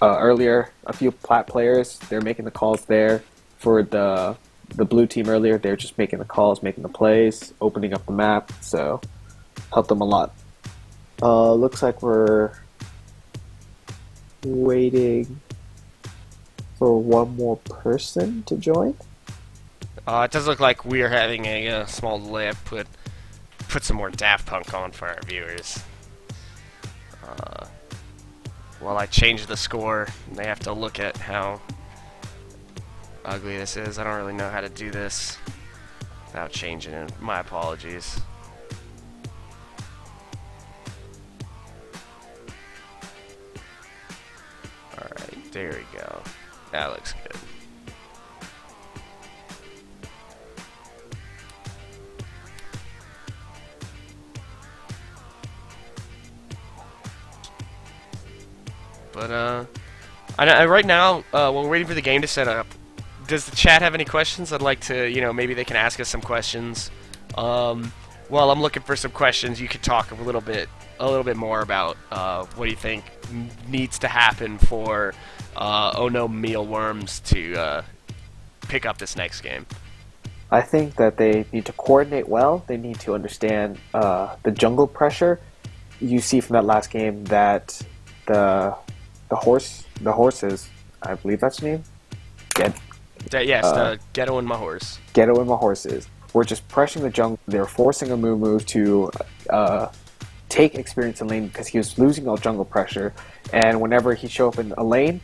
B: earlier, a few plat players, they're making the calls there. For the blue team earlier, they're just making the calls, making the plays, opening up the map, so helped them a lot. Looks like we're waiting for one more person to join.
A: It does look like we are having a small delay. I've put some more Daft Punk on for our viewers. While I change the score, they have to look at how ugly this is. I don't really know how to do this without changing it. My apologies. Alright, there we go. That looks good. But, right now, while we're waiting for the game to set up, does the chat have any questions? I'd like to, maybe they can ask us some questions. While I'm looking for some questions, you could talk a little bit more about what do you think needs to happen for ONM Mealworms to pick up this next game.
B: I think that they need to coordinate well. They need to understand the jungle pressure. You see from that last game that the horses, I believe that's the name.
A: Yes, Ghetto and my horse.
B: Ghetto and my horses. We're just pressuring the jungle. They're forcing a Moo to take experience in lane because he was losing all jungle pressure. And whenever he show up in a lane,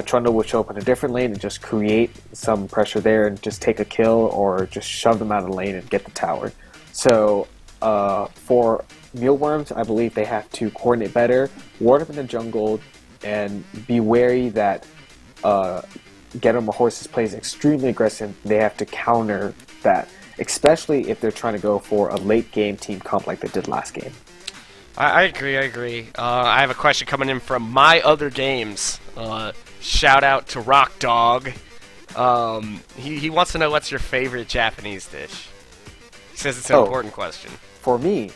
B: Trundle would show up in a different lane and just create some pressure there and just take a kill or just shove them out of the lane and get the tower. So for Mealworms, I believe they have to coordinate better, ward up in the jungle, and be wary that Get On My Horses plays extremely aggressive. They have to counter that, especially if they're trying to go for a late game team comp like they did last game.
A: I agree. I have a question coming in from My Other Games. Shout out to Rock Dog. He wants to know what's your favorite Japanese dish. He says it's an important question.
B: For me,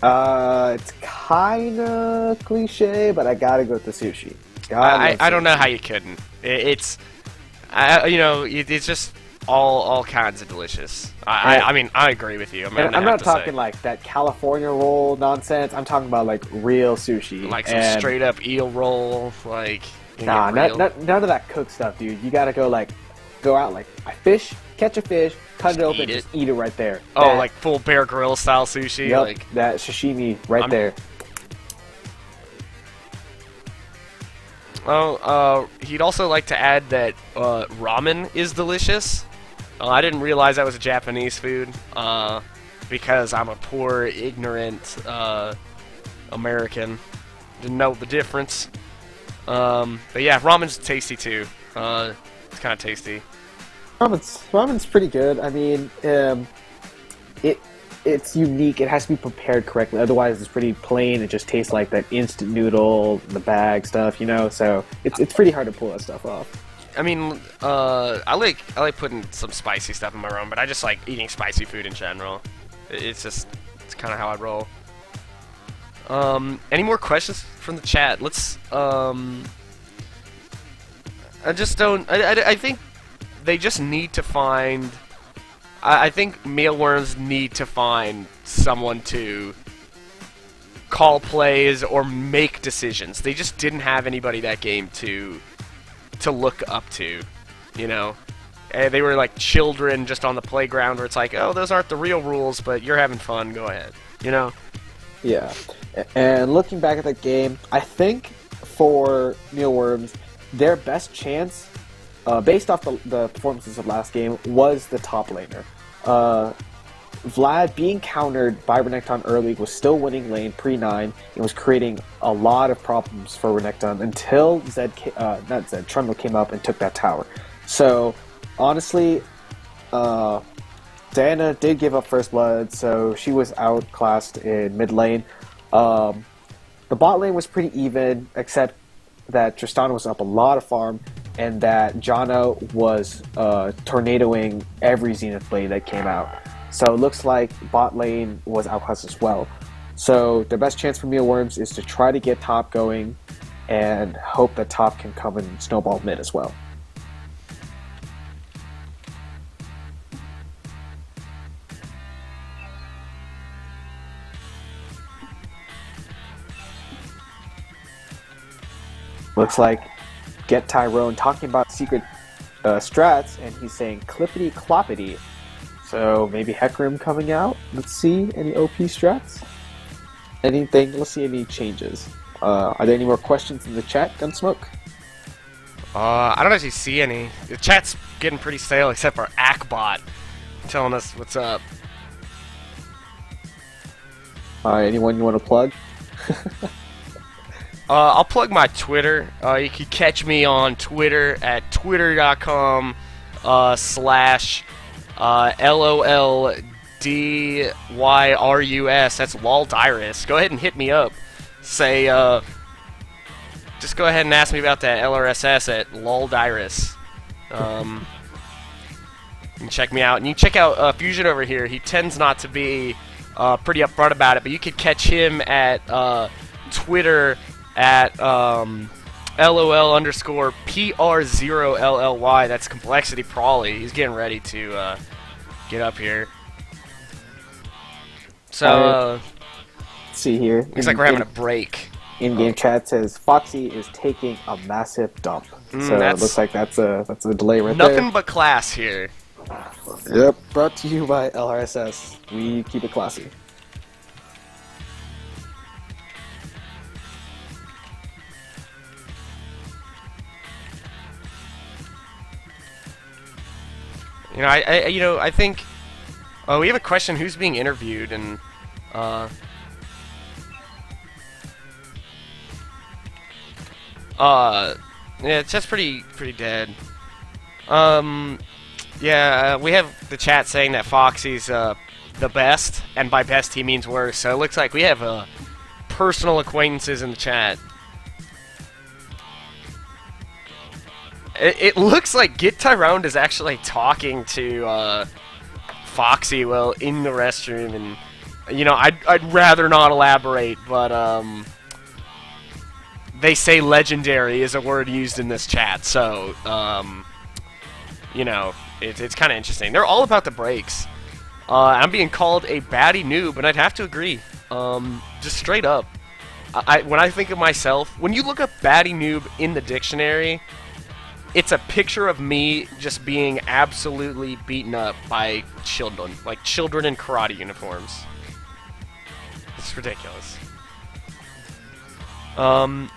B: it's kind of cliche, but I gotta go with the sushi.
A: I don't know how you couldn't. It's just all kinds of delicious. I mean, I agree with you.
B: I'm not talking like that California roll nonsense. I'm talking about like real sushi,
A: like some straight up eel roll. Like
B: none of that cooked stuff, dude. You gotta go out like a fish, catch a fish, cut it open, just eat it right there.
A: Oh, like full Bear Grill style sushi.
B: Yep,
A: like
B: that sashimi right there.
A: He'd also like to add that ramen is delicious. I didn't realize that was a Japanese food because I'm a poor, ignorant American. Didn't know the difference. But yeah, ramen's tasty too. It's kind of tasty.
B: Ramen's pretty good. I mean, it's unique. It has to be prepared correctly. Otherwise, it's pretty plain. It just tastes like that instant noodle, the bag stuff, So it's pretty hard to pull that stuff off.
A: I mean, I like putting some spicy stuff in my room, but I just like eating spicy food in general. It's kind of how I roll. Any more questions from the chat? Let's. I just don't. I think they just need to find. I think Mealworms need to find someone to call plays or make decisions. They just didn't have anybody that game to look up to, you know. And they were like children just on the playground where it's like, oh, those aren't the real rules, but you're having fun, go ahead, you know.
B: Yeah, and looking back at the game, I think for Mealworms, their best chance, based off the performances of last game, was the top laner. Vlad being countered by Renekton early was still winning lane pre-9 and was creating a lot of problems for Renekton until Trundle came up and took that tower. So, honestly, Diana did give up first blood, so she was outclassed in mid lane. The bot lane was pretty even, except that Tristana was up a lot of farm, and that Janna was tornadoing every Zenith blade that came out. So it looks like bot lane was outclassed as well. So the best chance for Mealworms is to try to get top going and hope that top can come and snowball mid as well. Looks like Get Tyrone talking about secret strats, and he's saying clippity cloppity. So maybe Hecarim coming out. Let's see any OP strats. Anything? Let's see any changes. Are there any more questions in the chat, Gunsmoke?
A: I don't actually see any. The chat's getting pretty stale, except for Akbot telling us what's up.
B: Anyone you want to plug?
A: I'll plug my Twitter. You can catch me on Twitter at twitter.com /LOLDYRUS. That's Laldyrus. Go ahead and hit me up. Say, just go ahead and ask me about that LRSS at Laldyrus. You can check me out. And you can check out Fusion over here. He tends not to be pretty upfront about it, but you could catch him at Twitter at LOL_PR0LLY. That's Complexity Prawley. He's getting ready to get up here. So,
B: let's see here.
A: Looks like we're having a break.
B: In-game chat says Foxy is taking a massive dump. So it looks like that's a delay right there.
A: Nothing but class here.
B: Yep, brought to you by LRSS. We keep it classy.
A: You know, I think. Oh, we have a question. Who's being interviewed? And yeah, it's just pretty dead. Yeah, we have the chat saying that Foxy's the best, and by best he means worse. So it looks like we have personal acquaintances in the chat. It looks like Get Tyrone is actually talking to Foxy while in the restroom, and you know, I'd rather not elaborate, but they say legendary is a word used in this chat, so you know, it's kind of interesting. They're all about the breaks. I'm being called a baddie noob, and I'd have to agree. Just straight up, when I think of myself, when you look up baddie noob in the dictionary, it's a picture of me just being absolutely beaten up by children, like children in karate uniforms. It's ridiculous. So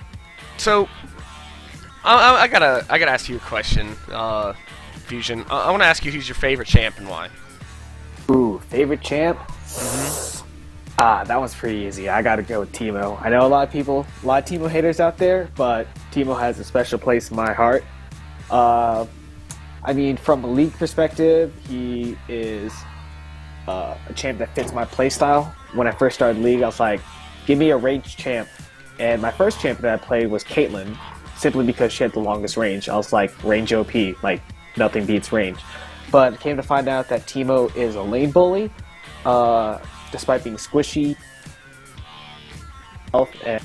A: I gotta ask you a question, Fusion. I want to ask you who's your favorite champ and why.
B: Ooh, favorite champ? That one's pretty easy. I gotta go with Teemo. I know a lot of Teemo haters out there, but Teemo has a special place in my heart. I mean, from a league perspective, he is a champ that fits my playstyle. When I first started League, I was like, give me a ranged champ. And my first champ that I played was Caitlyn. simply because she had the longest range. I was like, range OP, like nothing beats range. But came to find out that Teemo is a lane bully, despite being squishy. Health and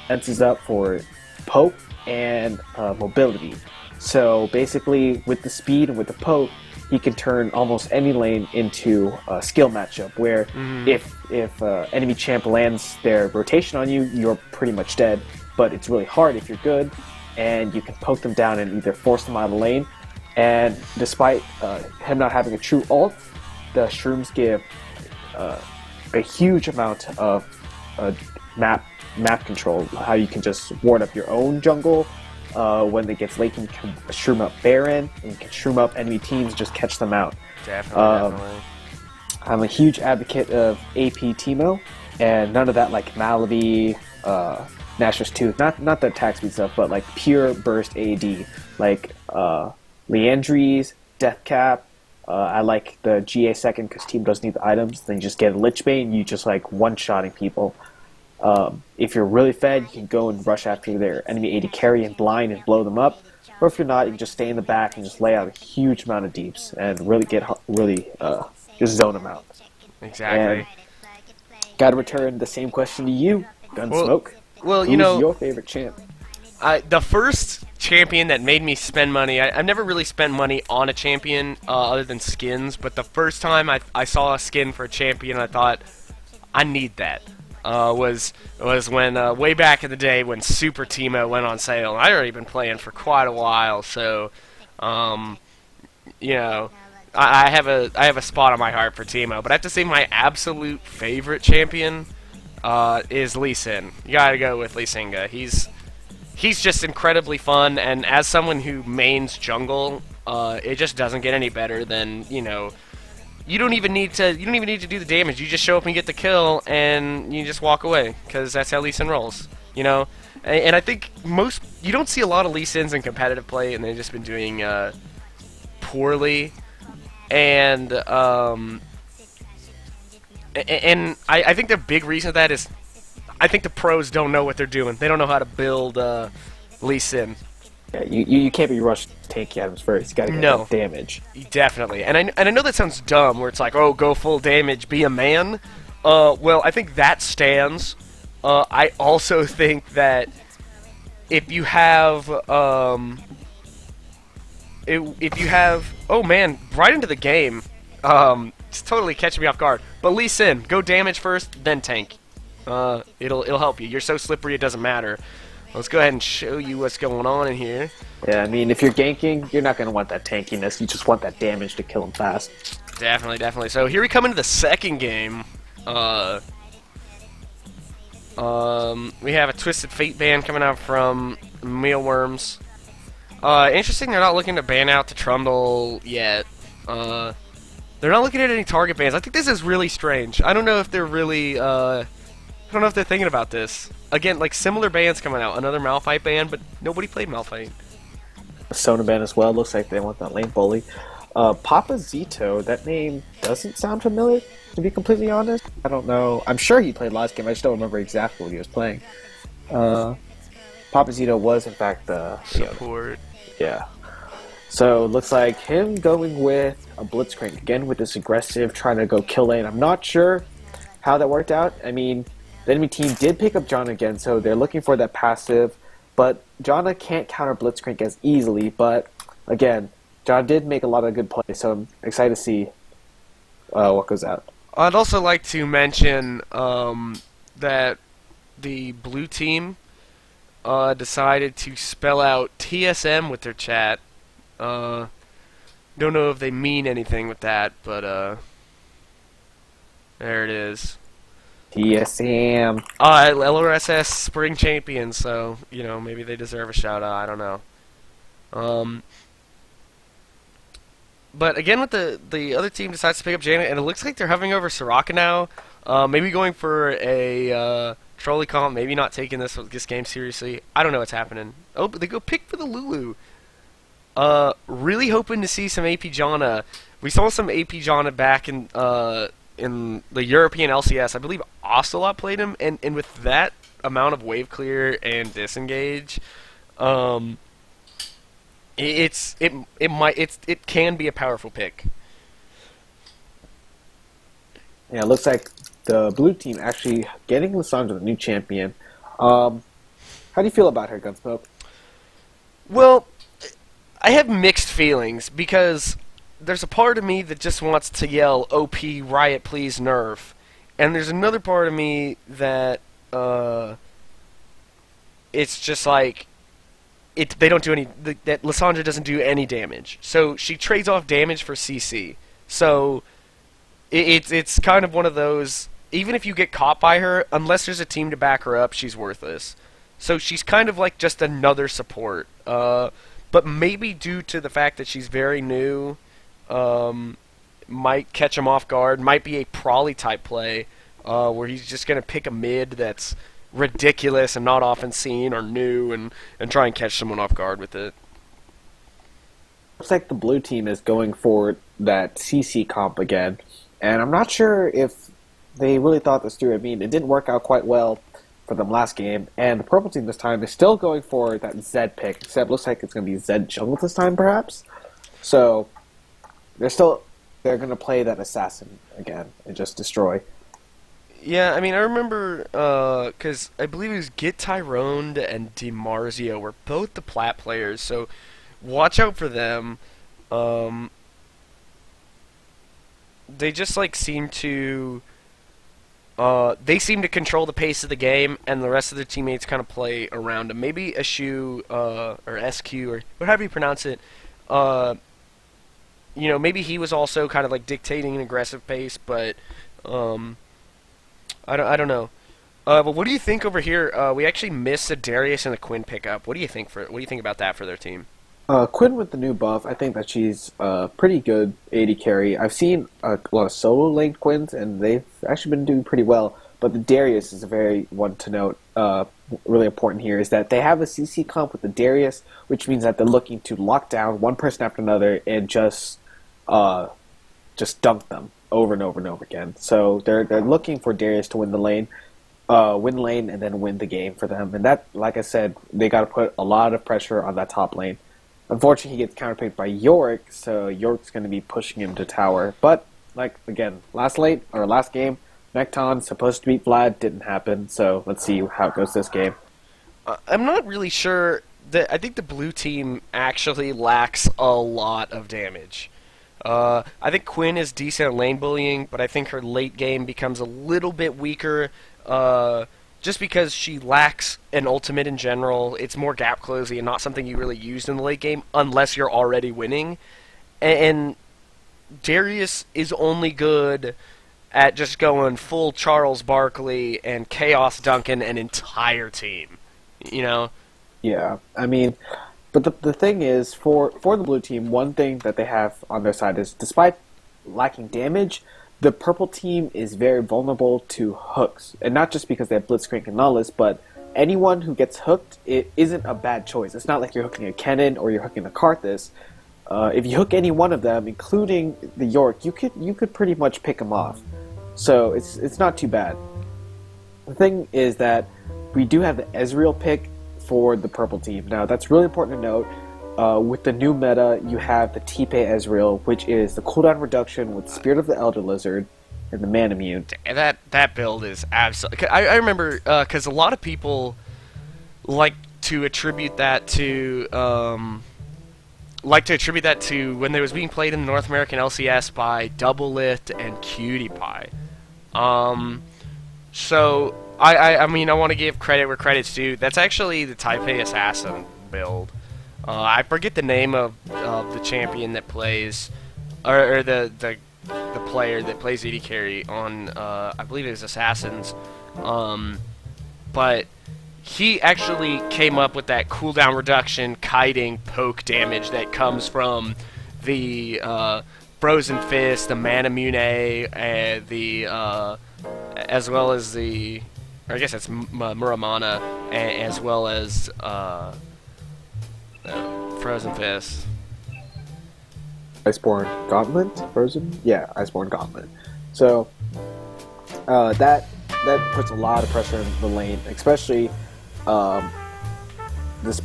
B: fences up for poke and mobility. So basically, with the speed and with the poke, he can turn almost any lane into a skill matchup. Where if enemy champ lands their rotation on you, you're pretty much dead. But it's really hard if you're good, and you can poke them down and either force them out of the lane. And despite him not having a true ult, the shrooms give a huge amount of map control. How you can just ward up your own jungle. When it gets late, you can shroom up Baron, and you can shroom up enemy teams, just catch them out.
A: Definitely.
B: I'm a huge advocate of AP Teemo, and none of that like Malavi, Nashor's Tooth, not the attack speed stuff, but like pure burst AD, like Leandries, Deathcap. I like the GA second because team doesn't need the items. Then you just get a Lich Bane, you just like one-shotting people. If you're really fed, you can go and rush after their enemy AD carry and blind and blow them up. Or if you're not, you can just stay in the back and just lay out a huge amount of deeps and really just zone them out.
A: Exactly.
B: Got to return the same question to you, Gunsmoke.
A: Well,
B: Who's your favorite champ?
A: The first champion that made me spend money, I've never really spent money on a champion other than skins, but the first time I saw a skin for a champion, I thought, I need that. Was when way back in the day when Super Teemo went on sale. And I'd already been playing for quite a while, so you know, I have a spot on my heart for Teemo. But I have to say my absolute favorite champion is Lee Sin. You gotta go with Lee Singa. He's just incredibly fun, and as someone who mains jungle, it just doesn't get any better than, you know. You don't even need to do the damage. You just show up and get the kill, and you just walk away, because that's how Lee Sin rolls, you know. And I think you don't see a lot of Lee Sins in competitive play, and they've just been doing poorly. And I think the big reason for that is I think the pros don't know what they're doing. They don't know how to build Lee Sin.
B: Yeah, you can't be rushed tanky items first. You gotta get that damage.
A: Definitely. And I know that sounds dumb, where it's like, oh, go full damage, be a man. Well, I think that stands. I also think that if you have, oh man, right into the game, it's totally catching me off guard. But Lee Sin, go damage first, then tank. It'll help you. You're so slippery it doesn't matter. Let's go ahead and show you what's going on in here.
B: Yeah, I mean, if you're ganking, you're not going to want that tankiness. You just want that damage to kill him fast.
A: Definitely. So here we come into the second game. We have a Twisted Fate ban coming out from Mealworms. Interesting, they're not looking to ban out the Trundle yet. They're not looking at any target bans. I think this is really strange. I don't know if they're really, I don't know if they're thinking about this. Again, like similar bans coming out. Another Malphite ban, but nobody played Malphite.
B: Sona ban as well. Looks like they want that lane bully. Papa Zito, that name doesn't sound familiar, to be completely honest. I don't know. I'm sure he played last game. I just don't remember exactly what he was playing. Papa Zito was, in fact, the
A: support.
B: Yeah. So, looks like him going with a Blitzcrank again with this aggressive, trying to go kill lane. I'm not sure how that worked out. I mean, the enemy team did pick up Janna again, so they're looking for that passive. But Janna can't counter Blitzcrank as easily. But, again, Janna did make a lot of good plays, so I'm excited to see what goes out.
A: I'd also like to mention that the blue team decided to spell out TSM with their chat. Don't know if they mean anything with that, but there it is.
B: TSM.
A: LRSS Spring Champions, so, you know, maybe they deserve a shout out, I don't know. But again, with the other team decides to pick up Janet, and it looks like they're hovering over Soraka now. Maybe going for a trolley comp, maybe not taking this game seriously. I don't know what's happening. Oh, but they go pick for the Lulu. Really hoping to see some AP Janna. We saw some AP Janna back in the European LCS. I believe Ocelot played him, and with that amount of wave clear and disengage, Um, it can be a powerful pick.
B: Yeah, it looks like the blue team actually getting Lissandra the new champion. Um, how do you feel about her, Gunsmoke?
A: Well, I have mixed feelings because there's a part of me that just wants to yell "OP Riot, please nerf," and there's another part of me that it's just like they don't do any that Lissandra doesn't do any damage, so she trades off damage for CC. So it's kind of one of those. Even if you get caught by her, unless there's a team to back her up, she's worthless. So she's kind of like just another support. But maybe due to the fact that she's very new, might catch him off guard. Might be a Prolly type play, where he's just going to pick a mid that's ridiculous and not often seen or new, and try and catch someone off guard with it.
B: Looks like the blue team is going for that CC comp again, and I'm not sure if they really thought this through. I mean, it didn't work out quite well for them last game, and the purple team this time is still going for that Zed pick, except it looks like it's going to be Zed jungle this time, perhaps. So they're going to play that assassin again and just destroy.
A: Yeah, I mean, I remember, because I believe it was Get Tyrone and DiMarzio were both the plat players, so watch out for them. They just, like, seem to control the pace of the game, and the rest of their teammates kind of play around them. Maybe Ashu, or SQ, or whatever you pronounce it, maybe he was also kind of, like, dictating an aggressive pace, but, I don't know. But what do you think over here? We actually missed a Darius and a Quinn pickup. What do you think about that for their team?
B: Quinn with the new buff, I think that she's pretty good AD carry. I've seen a lot of solo laning Quins, and they've actually been doing pretty well. But the Darius is a very one to note. Really important here is that they have a CC comp with the Darius, which means that they're looking to lock down one person after another and just dunk them over and over and over again. So they're looking for Darius to win the lane, and then win the game for them. And that, like I said, they got to put a lot of pressure on that top lane. Unfortunately, he gets counterpicked by Yorick, so Yorick's going to be pushing him to tower. But, last game, Nekton supposed to beat Vlad, didn't happen, so let's see how it goes this game.
A: I'm not really sure. I think the blue team actually lacks a lot of damage. I think Quinn is decent at lane bullying, but I think her late game becomes a little bit weaker, just because she lacks an ultimate in general. It's more gap closing and not something you really use in the late game unless you're already winning. And Darius is only good at just going full Charles Barkley and Chaos Duncan an entire team.
B: Yeah, I mean, but the thing is, for the blue team, one thing that they have on their side is, despite lacking damage, the purple team is very vulnerable to hooks. And not just because they have Blitzcrank and Nullis, but anyone who gets hooked, it isn't a bad choice. It's not like you're hooking a Kennen or you're hooking a Karthus. If you hook any one of them, including the York, you could pretty much pick them off. So it's not too bad. The thing is that we do have the Ezreal pick for the purple team. Now, that's really important to note. With the new meta, you have the Tipe Ezreal, which is the cooldown reduction with Spirit of the Elder Lizard and the Man Immune.
A: That build is absolutely... I remember, because a lot of people like to attribute that to... when they was being played in the North American LCS by Doublelift and Cutie Pie. So, I mean, I want to give credit where credit's due. That's actually the Taipei Assassin build. I forget the name of the champion that plays, or the player that plays AD carry on, I believe it was Assassins. But he actually came up with that cooldown reduction, kiting, poke damage that comes from the Frozen Fist, the Mana Mune, as well as the, or I guess that's Muramana, as well as Frozen Fist.
B: Iceborne Gauntlet? Frozen? Yeah, Iceborne Gauntlet. So, that puts a lot of pressure in the lane, especially this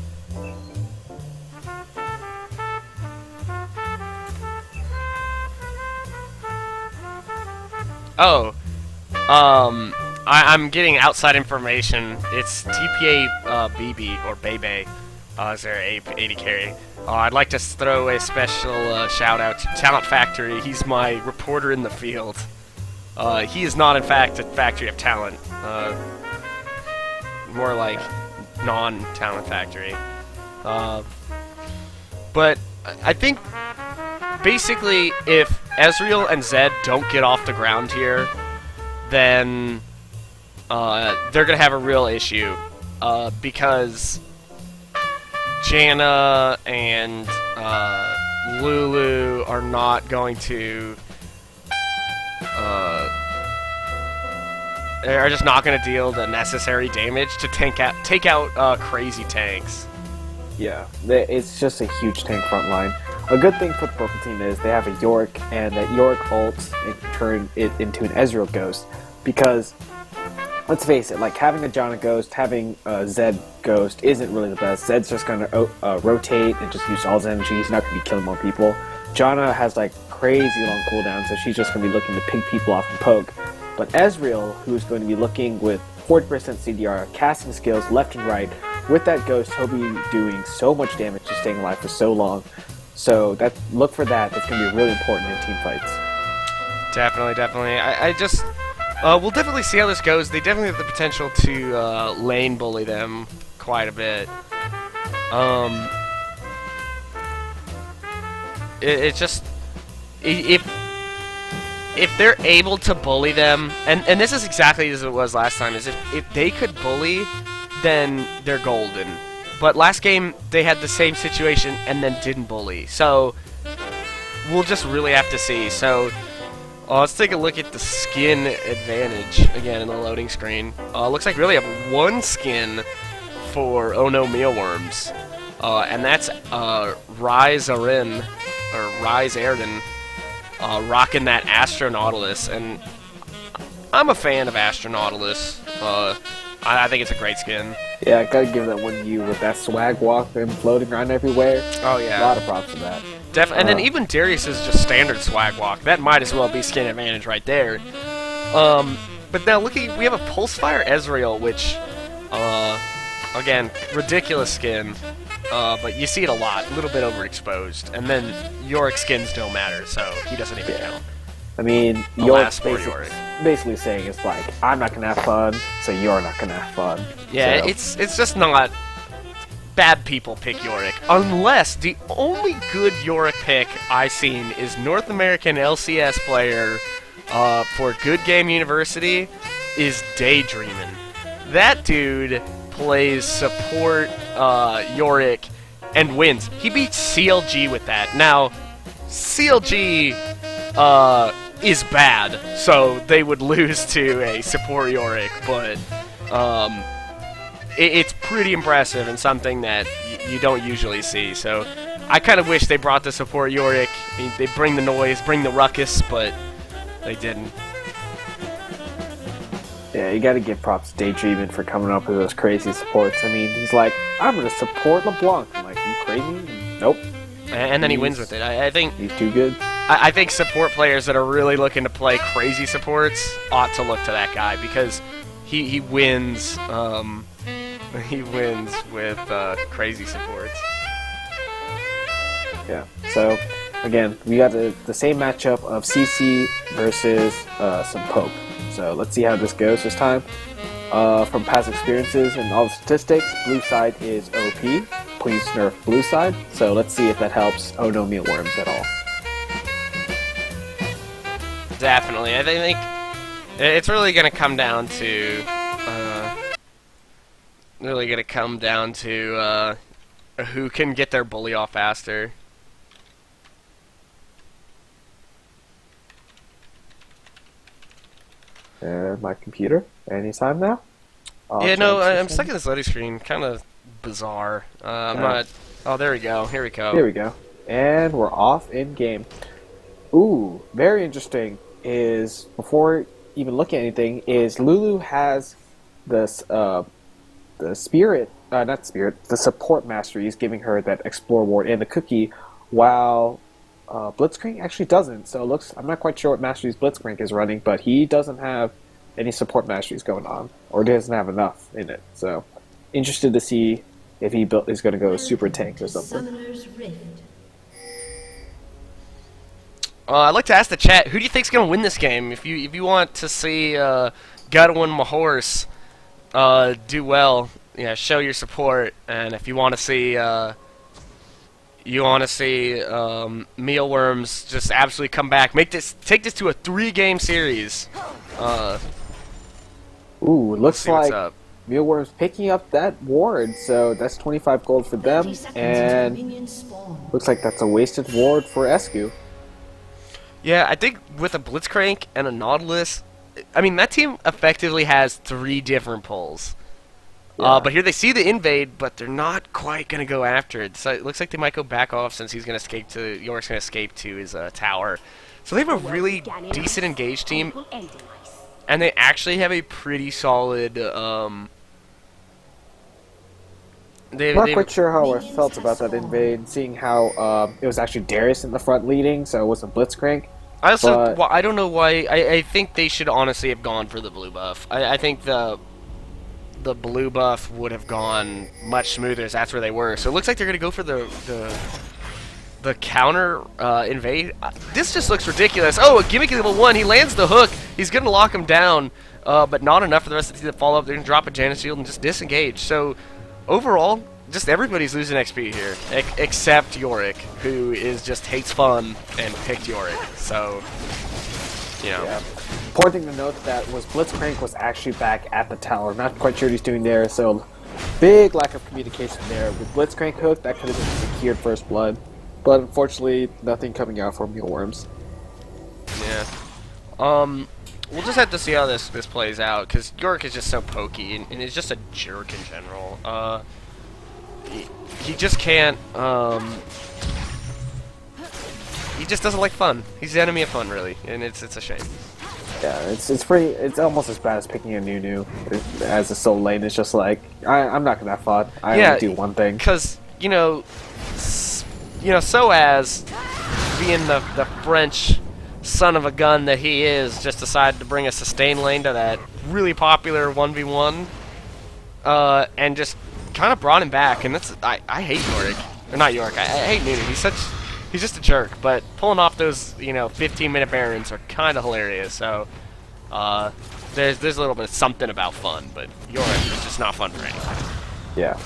A: Oh, I'm getting outside information. It's TPA BB or Bebe. Is their 80 carry? I'd like to throw a special shout out to Talent Factory. He's my reporter in the field. He is not, in fact, a factory of talent. More like non-talent factory. But I think basically if Ezreal and Zed don't get off the ground here, then they're going to have a real issue. Because Janna and Lulu are not going to... are just not going to deal the necessary damage to take out crazy tanks.
B: Yeah, it's just a huge tank front line. A good thing for the purple team is they have a Yorick, and that Yorick ults and turn it into an Ezreal Ghost. Because, let's face it, like having a Janna Ghost, having a Zed Ghost isn't really the best. Zed's just going to rotate and just use all his energy. He's not going to be killing more people. Janna has like crazy long cooldown, so she's just going to be looking to pick people off and poke. But Ezreal, who's going to be looking with 40% CDR, casting skills left and right, with that Ghost, he'll be doing so much damage to staying alive for so long. So look for that. That's going to be really important in team fights.
A: Definitely. I just... we'll definitely see how this goes. They definitely have the potential to lane bully them quite a bit. It's just... If they're able to bully them, and this is exactly as it was last time, is if they could bully, then they're golden. But last game, they had the same situation and then didn't bully. So, we'll just really have to see. So, let's take a look at the skin advantage, again, in the loading screen. Looks like we really have one skin for Oh No Mealworms. And that's Rise Arden, rocking that Astronautilus, and I'm a fan of Astronautilus. I think it's a great skin.
B: Yeah, I gotta give that one to you with that swag walk and floating around everywhere.
A: Oh yeah,
B: a lot of props for that.
A: And then even Darius is just standard swag walk. That might as well be skin advantage right there. But now we have a Pulsefire Ezreal, which, again, ridiculous skin. But you see it a lot, a little bit overexposed. And then Yorick skins don't matter, so he doesn't even count.
B: I mean, Yorick's basically saying it's like, I'm not going to have fun, so you're not going to have fun.
A: Yeah,
B: so.
A: It's just not... Bad people pick Yorick. Unless the only good Yorick pick I've seen is North American LCS player for Good Game University is Daydreamin'. That dude plays support Yorick and wins. He beats CLG with that. Now, CLG is bad, so they would lose to a support Yorick, but it's pretty impressive and something that you don't usually see. So I kind of wish they brought the support Yorick. I mean, they bring the noise, bring the ruckus, but they didn't.
B: Yeah, you gotta give props to Daydreamin' for coming up with those crazy supports. I mean, he's like, I'm gonna support LeBlanc. I'm like, you crazy? Nope.
A: And then he wins with it. I think
B: he's too good.
A: I think support players that are really looking to play crazy supports ought to look to that guy because he wins. He wins with crazy supports.
B: Yeah. So again, we got the same matchup of CC versus some Poke. So let's see how this goes this time. From past experiences and all the statistics, blue side is OP. Please nerf blue side. So let's see if that helps Oh No Mealworms at all.
A: Definitely. I think it's really going to come down to... who can get their bully off faster.
B: And my computer. Anytime now?
A: I'm stuck in this loading screen. Kind of bizarre. I'm not... Oh, there we go. Here we go.
B: Here we go. And we're off in game. Ooh, very interesting is, before even looking at anything, is Lulu has this, the support mastery is giving her that Explore Ward and the cookie, while Blitzcrank actually doesn't. So it looks, I'm not quite sure what masteries Blitzcrank is running, but he doesn't have any support masteries going on, or doesn't have enough in it. So interested to see if he is going to go super tank or something.
A: I'd like to ask the chat, who do you think's going to win this game? If you want to see Godwin Mahorse do well, yeah, show your support, and if you want to see Mealworms just absolutely come back, take this to a 3-game series.
B: Ooh, looks like Mealworms picking up that ward, so that's 25 gold for them, and looks like that's a wasted ward for Escu.
A: Yeah, I think with a Blitzcrank and a Nautilus, I mean, that team effectively has 3 different pulls. Yeah. But here they see the invade, but they're not quite going to go after it. So it looks like they might go back off since he's going to escape to, York's going to escape to his tower. So they have a really decent engaged team, and they actually have a pretty solid... I'm
B: not quite sure how I felt about that invade, seeing how it was actually Darius in the front leading, so it wasn't Blitzcrank.
A: I also, well, I don't know why. I think they should honestly have gone for the blue buff. I think the blue buff would have gone much smoother, as that's where they were. So it looks like they're going to go for the counter invade. This just looks ridiculous. Oh, a gimmicky level 1. He lands the hook. He's going to lock him down, but not enough for the rest of the team to follow up. They're going to drop a Janus shield and just disengage. So overall, just everybody's losing XP here, except Yorick, who just hates fun and picked Yorick. So, you know.
B: Yeah. Important thing to note that was Blitzcrank was actually back at the tower. Not quite sure what he's doing there, so big lack of communication there. With Blitzcrank hook, that could have been secured first blood. But unfortunately, nothing coming out for Mealworms.
A: Yeah. We'll just have to see how this plays out, because Yorick is just so pokey, and is just a jerk in general. He just can't, he just doesn't like fun. He's the enemy of fun, really, and it's a shame.
B: Yeah, it's almost as bad as picking a Nunu as a solo lane. It's just like, I'm not gonna have fun. I only do one thing.
A: Because, so as being the French son of a gun that he is, just decided to bring a sustain lane to that really popular 1v1, and just kind of brought him back, and that's I hate Yorick, or not Yorick. I hate Nunu. He's just a jerk. But pulling off those 15-minute barons are kind of hilarious. So there's a little bit of something about fun, but Yorick is just not fun for anybody.
B: Yeah.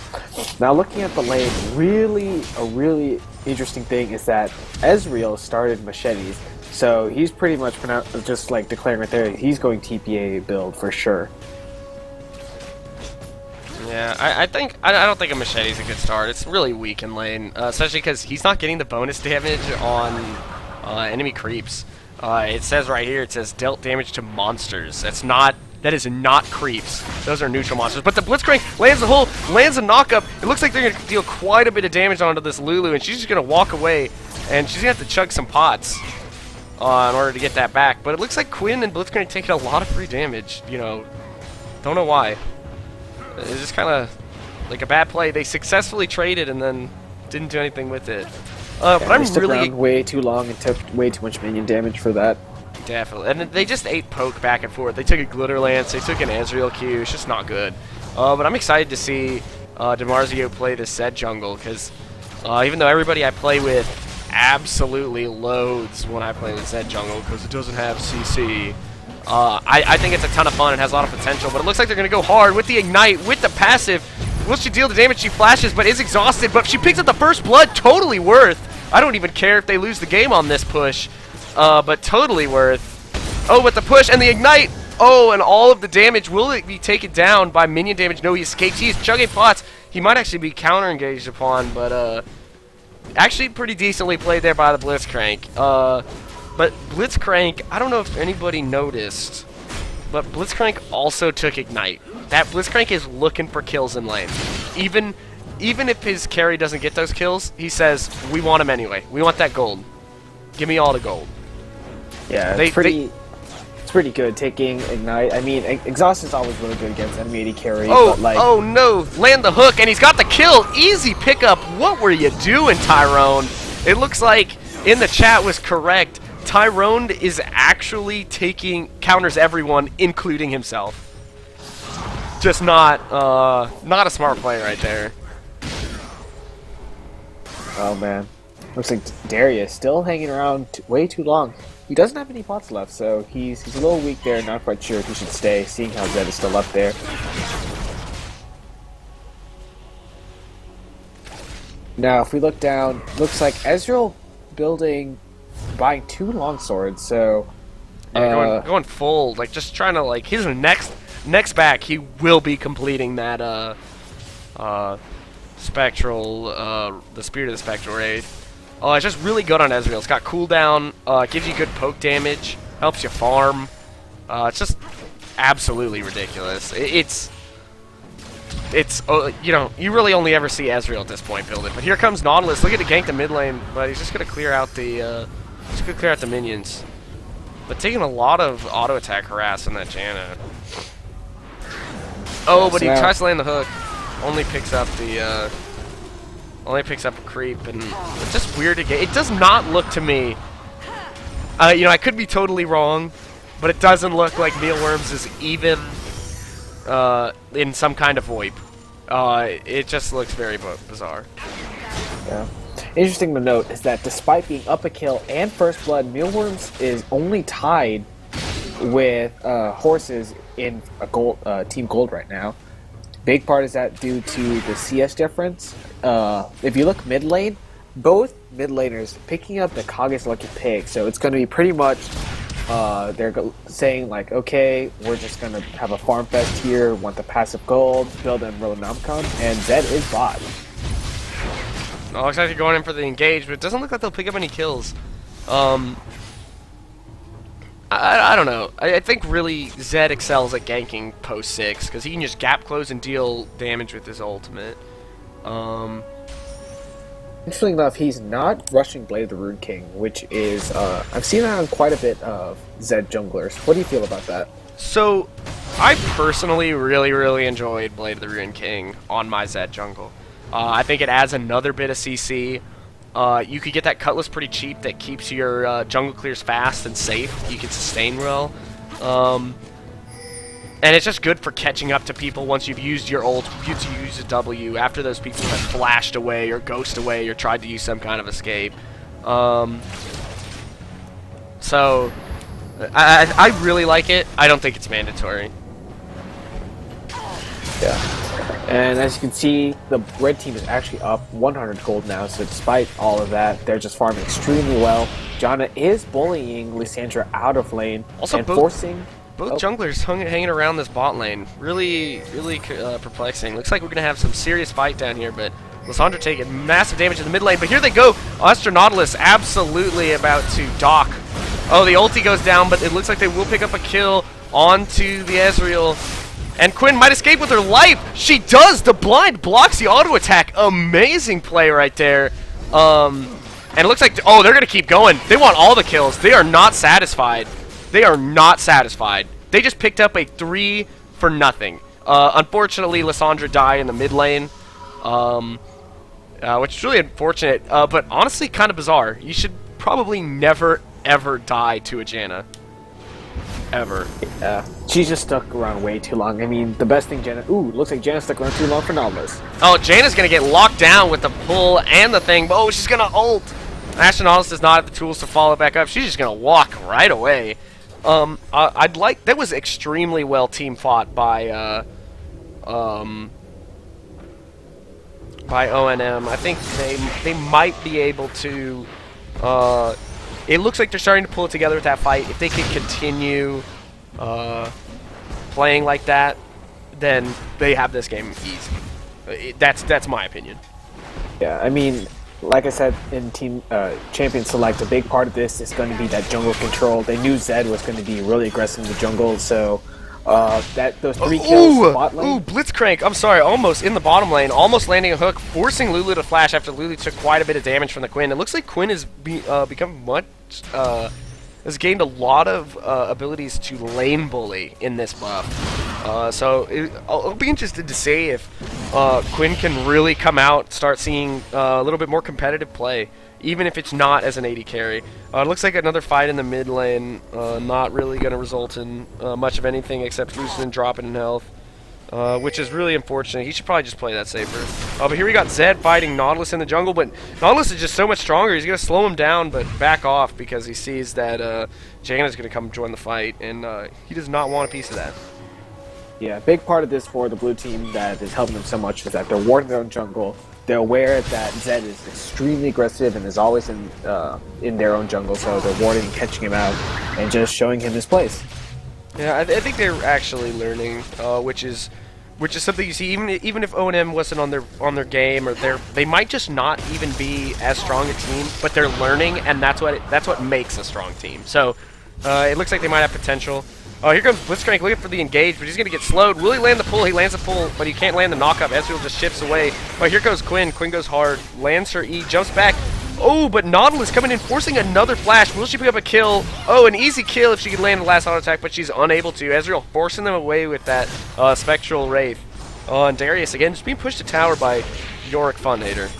B: Now looking at the lane, a really interesting thing is that Ezreal started machetes, so he's pretty much just like declaring right there he's going TPA build for sure.
A: Yeah, I don't think a machete is a good start. It's really weak in lane, especially because he's not getting the bonus damage on enemy creeps. It says right here, it says dealt damage to monsters. That is not creeps. Those are neutral monsters. But the Blitzcrank lands a hole, lands a knockup. It looks like they're going to deal quite a bit of damage onto this Lulu, and she's just going to walk away, and she's going to have to chug some pots in order to get that back. But it looks like Quinn and Blitzcrank taking a lot of free damage. Don't know why. It's just kind of like a bad play. They successfully traded and then didn't do anything with it. But I'm
B: they stuck
A: really
B: around way too long and took way too much minion damage for that.
A: Definitely, and they just ate poke back and forth. They took a Glitter Lance, they took an Ezreal Q. It's just not good. But I'm excited to see DiMarzio play this Zed jungle, because even though everybody I play with absolutely loathes when I play with Zed jungle because it doesn't have CC. I think it's a ton of fun and has a lot of potential, but it looks like they're going to go hard with the Ignite, with the passive. Will she deal the damage? She flashes, but is exhausted, but she picks up the first blood. Totally worth. I don't even care if they lose the game on this push, but totally worth. Oh, with the push and the Ignite. Oh, and all of the damage. Will it be taken down by minion damage? No, he escapes. He is chugging pots. He might actually be counter-engaged upon, but actually pretty decently played there by the Blitzcrank. But Blitzcrank, I don't know if anybody noticed, but Blitzcrank also took Ignite. That Blitzcrank is looking for kills in lane. Even if his carry doesn't get those kills, he says, we want him anyway. We want that gold. Give me all the gold.
B: Yeah, it's pretty good taking Ignite. I mean, Exhaust is always really good against enemy AD carry.
A: Oh,
B: but
A: oh no, land the hook, and he's got the kill. Easy pickup. What were you doing, Tyrone? It looks like in the chat was correct. Tyrone is actually counters everyone, including himself. Just not a smart play right there.
B: Oh man, looks like Darius still hanging around way too long. He doesn't have any pots left, so he's a little weak there. Not quite sure if he should stay, seeing how Zed is still up there. Now, if we look down, looks like Ezreal buying 2 longswords. So
A: Yeah, going full, like just trying to like his next back. He will be completing that spectral, the Spirit of the Spectral Wraith. It's just really good on Ezreal. It's got cooldown, gives you good poke damage, helps you farm. It's just absolutely ridiculous. You know, you really only ever see Ezreal at this point build it. But here comes Nautilus. Look at the gank the mid lane, but he's just gonna clear out the minions. But taking a lot of auto attack harass on that Janna. Oh, but he tries to land the hook. Only picks up a creep, and it's just weird to get. It does not look to me. You know, I could be totally wrong, but it doesn't look like Mealworms is even in some kind of VoIP. It just looks very bizarre.
B: Yeah. Interesting to note is that despite being up a kill and first blood, Mealworms is only tied with horses in a gold team gold right now. Big part is that due to the CS difference. If you look mid lane, both mid laners picking up the Kage's Lucky Pig, so it's going to be pretty much they're saying like, okay, we're just going to have a farm fest here, want the passive gold, build in Rolanamcon, and Zed is bot.
A: Oh, looks like they're going in for the engage, but it doesn't look like they'll pick up any kills. I don't know. I think really Zed excels at ganking post 6 because he can just gap close and deal damage with his ultimate.
B: Interestingly enough, he's not rushing Blade of the Rune King, which is I've seen that on quite a bit of Zed junglers. What do you feel about that?
A: So, I personally really enjoyed Blade of the Rune King on my Zed jungle. I think it adds another bit of CC. You could get that Cutlass pretty cheap that keeps your jungle clears fast and safe. You can sustain well. And it's just good for catching up to people once you've used your ult, you use a W, after those people have flashed away or ghost away or tried to use some kind of escape. So, I really like it. I don't think it's mandatory.
B: Yeah. And as you can see, the red team is actually up 100 gold now, so despite all of that, they're just farming extremely well. Janna is bullying Lysandra out of lane
A: also
B: and forcing...
A: Both junglers hanging around this bot lane. Really perplexing. Looks like we're going to have some serious fight down here, but Lysandra taking massive damage in the mid lane. But here they go. Astra Nautilus absolutely about to dock. Oh, the ulti goes down, but it looks like they will pick up a kill onto the Ezreal. And Quinn might escape with her life. She does. The blind blocks the auto attack. Amazing play right there. And it looks like, oh, they're going to keep going. They want all the kills. They are not satisfied. They are not satisfied. They just picked up a 3 for nothing. Unfortunately, Lysandra died in the mid lane, which is really unfortunate, but honestly kind of bizarre. You should probably never, ever die to a Janna. Ever.
B: Yeah. She's just stuck around way too long. I mean, the best thing Janna... Ooh, looks like Janna stuck around too long for Nautilus.
A: Oh, Janna's going to get locked down with the pull and the thing. Oh, she's going to ult. Astra Nautilus does not have the tools to follow back up. She's just going to walk right away. That was extremely well team fought by ONM. I think they might be able to. It looks like they're starting to pull it together with that fight. If they can continue playing like that, then they have this game easy. That's my opinion.
B: Yeah, I mean, like I said in Team Champion Select, a big part of this is going to be that jungle control. They knew Zed was going to be really aggressive in the jungle, so those 3 kills bot lane.
A: Ooh, Blitzcrank, I'm sorry, almost in the bottom lane, almost landing a hook, forcing Lulu to flash after Lulu took quite a bit of damage from the Quinn. It looks like Quinn has has gained a lot of abilities to lane bully in this buff. So I'll be interested to see if Quinn can really come out, start seeing a little bit more competitive play. even if it's not as an AD carry. It looks like another fight in the mid lane, not really going to result in much of anything except loosening, dropping in health, which is really unfortunate. He should probably just play that safer. But here we got Zed fighting Nautilus in the jungle, but Nautilus is just so much stronger. He's going to slow him down, but back off because he sees that Janna's going to come join the fight, and he does not want a piece of that.
B: Yeah, a big part of this for the blue team that is helping them so much is that they're warding their own jungle. They're aware that Zed is extremely aggressive and is always in their own jungle, so they're warding and catching him out and just showing him his place.
A: Yeah, I think they're actually learning, which is something you see. Even if ONM wasn't on their game, or they might just not even be as strong a team, but they're learning, and that's what makes a strong team. So it looks like they might have potential. Oh, here comes Blitzcrank looking for the engage, but he's going to get slowed. Will he land the pull? He lands the pull, but he can't land the knockup. Ezreal just shifts away. Oh, here goes Quinn. Quinn goes hard. Lands her E, jumps back. Oh, but Nautilus coming in, forcing another flash. Will she pick up a kill? Oh, an easy kill if she can land the last auto attack, but she's unable to. Ezreal forcing them away with that Spectral Wraith. And Darius, again, just being pushed to tower by Yorick Funhater.